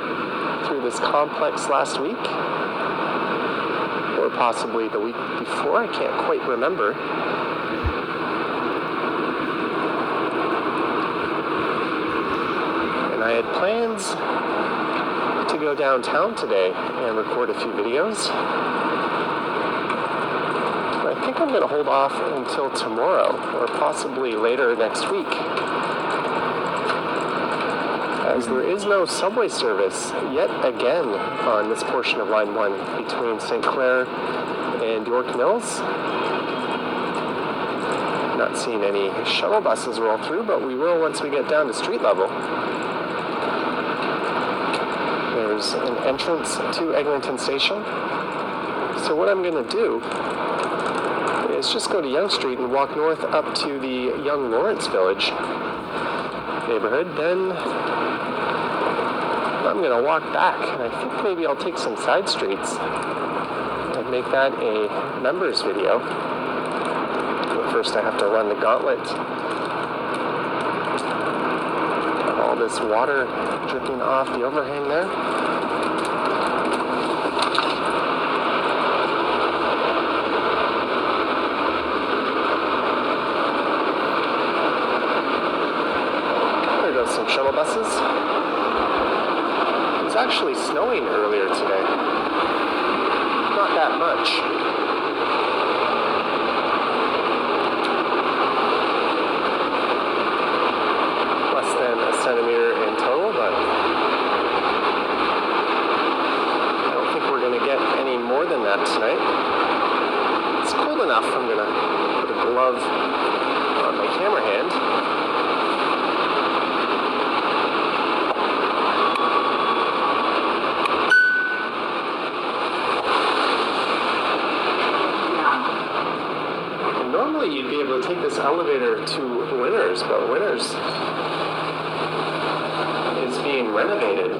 C: through this complex last week, or possibly the week before, I can't quite remember. And I had plans to go downtown today and record a few videos. But I think I'm going to hold off until tomorrow, or possibly later next week, as there is no subway service yet again on this portion of Line 1 between St. Clair and York Mills. Not seeing any shuttle buses roll through, but we will once we get down to street level. There's an entrance to Eglinton Station. So what I'm going to do is just go to Yonge Street and walk north up to the Yonge Lawrence Village neighborhood. Then I'm going to walk back, and I think maybe I'll take some side streets and make that a members video. But first I have to run the gauntlet. All this water dripping off the overhang there. There goes some shuttle buses. It was actually snowing earlier today. Not that much. Less than a centimeter in total, but I don't think we're going to get any more than that tonight. It's cold enough. I'm going to put a glove on my camera hand. You'd be able to take this elevator to Winners, but Winners is being renovated,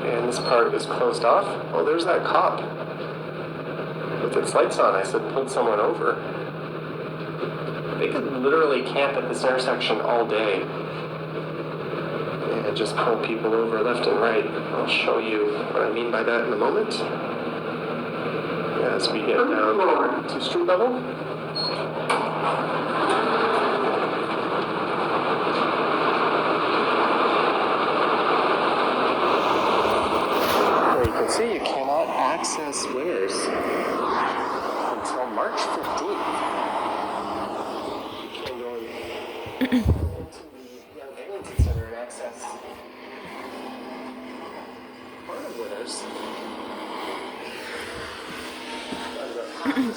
C: and this part is closed off. Oh, there's that cop with its lights on. I said pulled someone over. They could literally camp at this intersection all day and just pull people over left and right. I'll show you what I mean by that in a moment. As we get down to street level. There you can see you cannot access Winners until March 15th. You can go into the Yonge Eglinton Center and access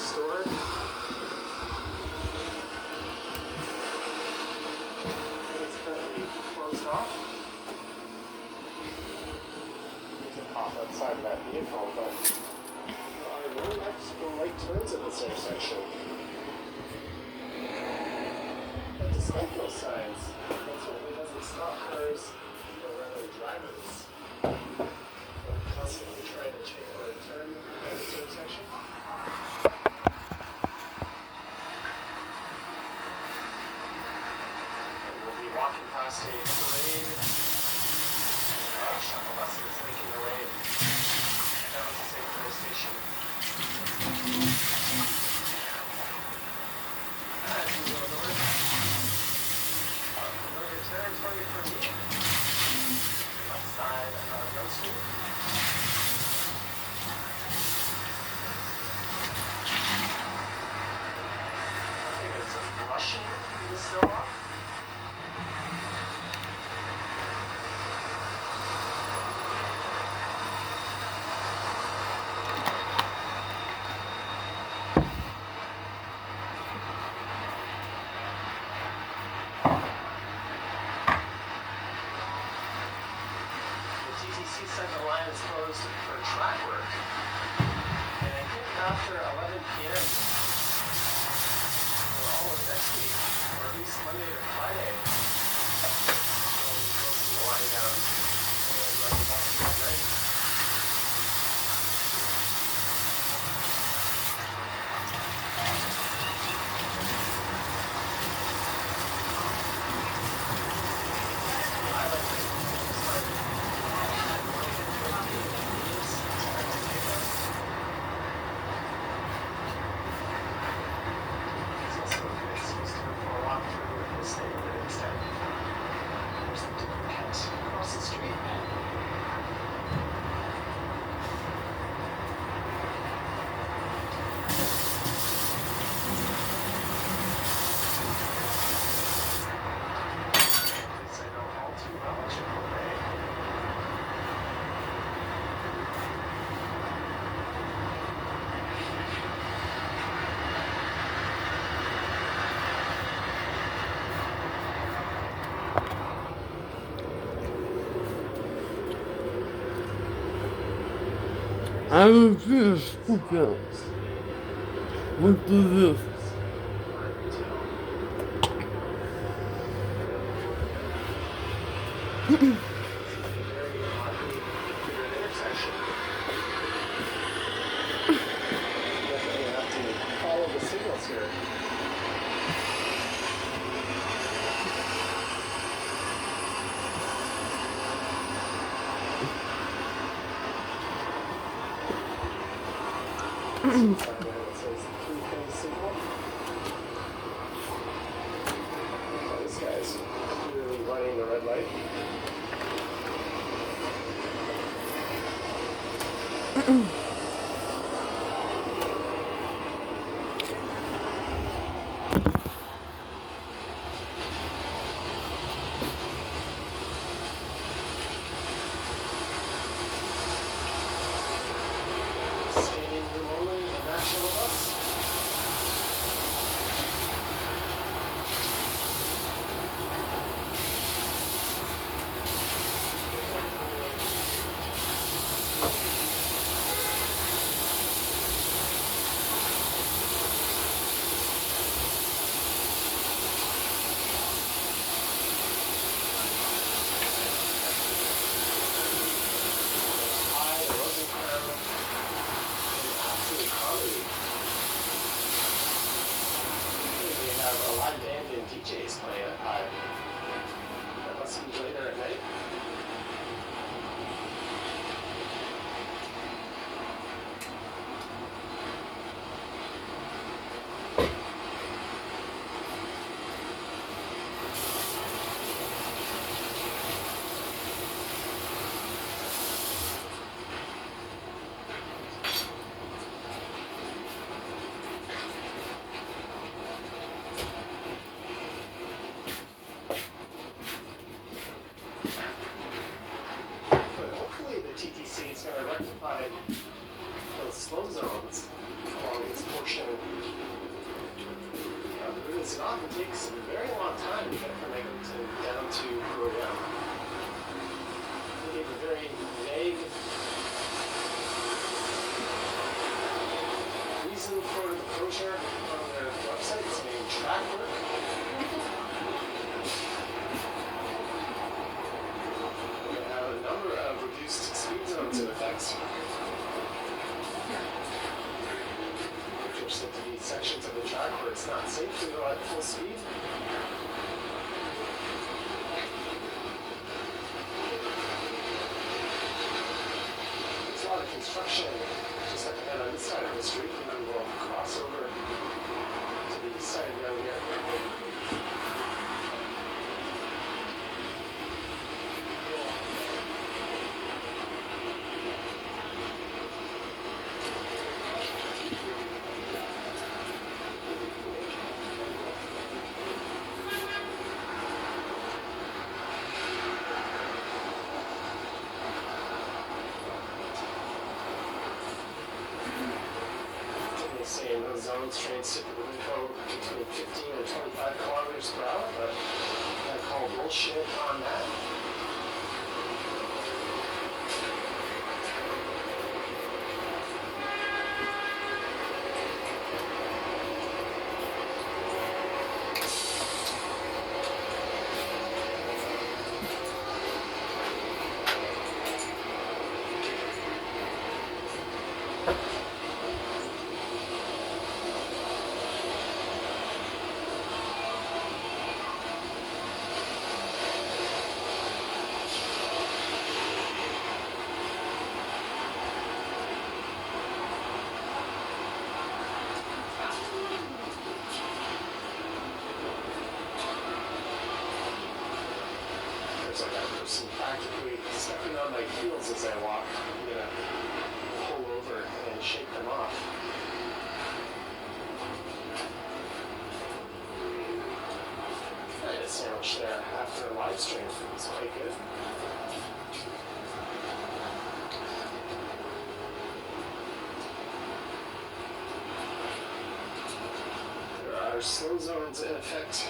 C: store. It's currently closed off. You can pop outside of that vehicle, but there are no left or right turns at this intersection. But despite those signs, that certainly doesn't stop cars or rather drivers from constantly trying to take a turn at this intersection. We'll be walking past a parade of shuttle buses making their way down to St. Clair Station. As we go north, northern territory for me, left side of Rose Street. I think it's just blushing in the snow off. Central line is closed for track work, and I think after 11 p.m. or almost next week, or at least Monday to Friday, we'll be closing the line down and running back at night.
A: А вообще штука вот здесь.
C: This guy's clearly running the red light. Standing room only, a national bus. A live band and DJs playing at high. That must be later at night. takes a very long time to get from Eglinton down to Royan. They gave a very vague reason for the closure on their website, saying track work. They have a number of reduced speed zones in effect. There seem to be sections of the track where it's not safe to go at full speed. There's a lot of construction just like ahead on this side of the street, and then we'll cross over to the east side down here. In those zones, trains typically go between 15 and 25 kilometers per hour, but I call bullshit on that. Practically stepping on my heels as I walk. I'm gonna pull over and shake them off. I had a sandwich there after a live stream. It was quite good. There are slow zones in effect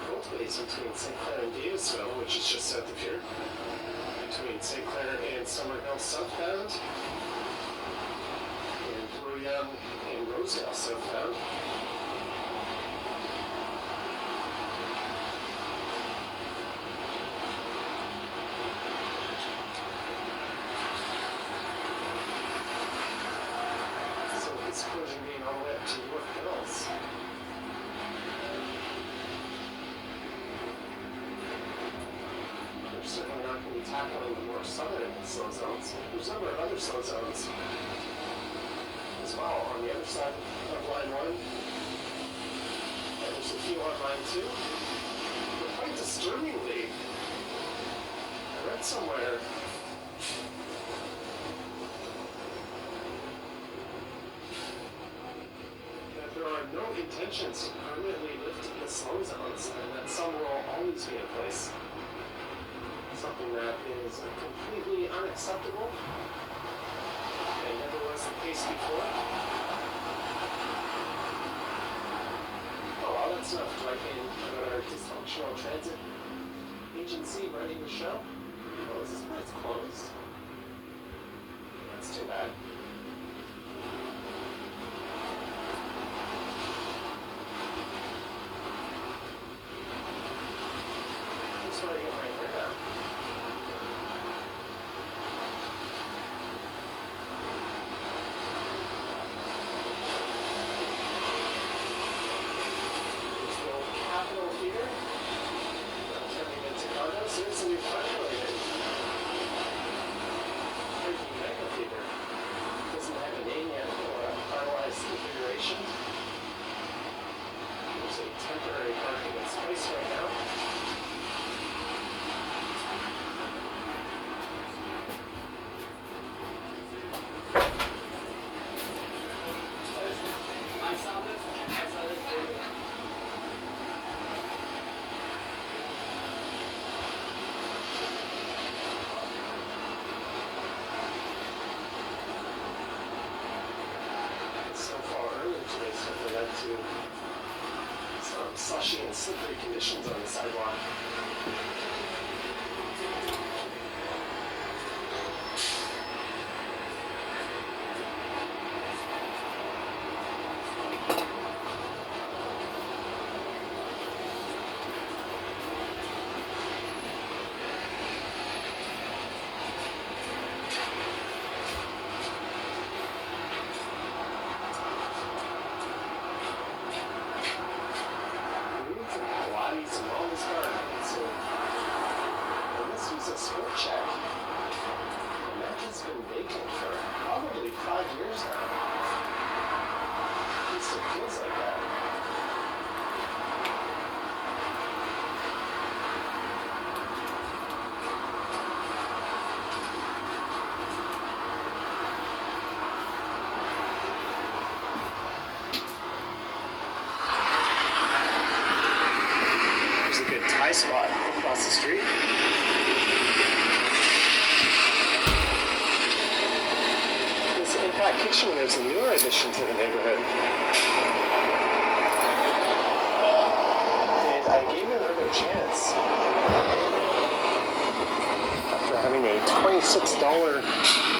C: both ways between St. Clair and Davisville, which is just south of here. Between St. Clair and Summerhill southbound, and Royan and Rosedale southbound. So this closure being all the way up to York Hills. Certainly not going to be tackling the more southern slow zones. There's a number of other slow zones as well on the other side of line 1. And there's a few on line 2. But quite disturbingly, I read somewhere that there are no intentions to permanently lift the slow zones, and that some will always be in place. Something that is completely unacceptable and never was the case before. Oh, well, that's enough griping about our dysfunctional transit agency running the show. Oh, is this where it's closed? That's too bad. I'm sorry to get my hair down. There's a new flashlight in. Freaking mega theater. Doesn't have a name yet or a finalized configuration. There's a temporary parking in space right now. I saw this. So far earlier today, so led to some slushy and slippery conditions on the sidewalk. Spot across the street. This Impact Kitchen is a newer addition to the neighborhood. And I gave it another chance after having a $26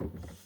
A: Пока.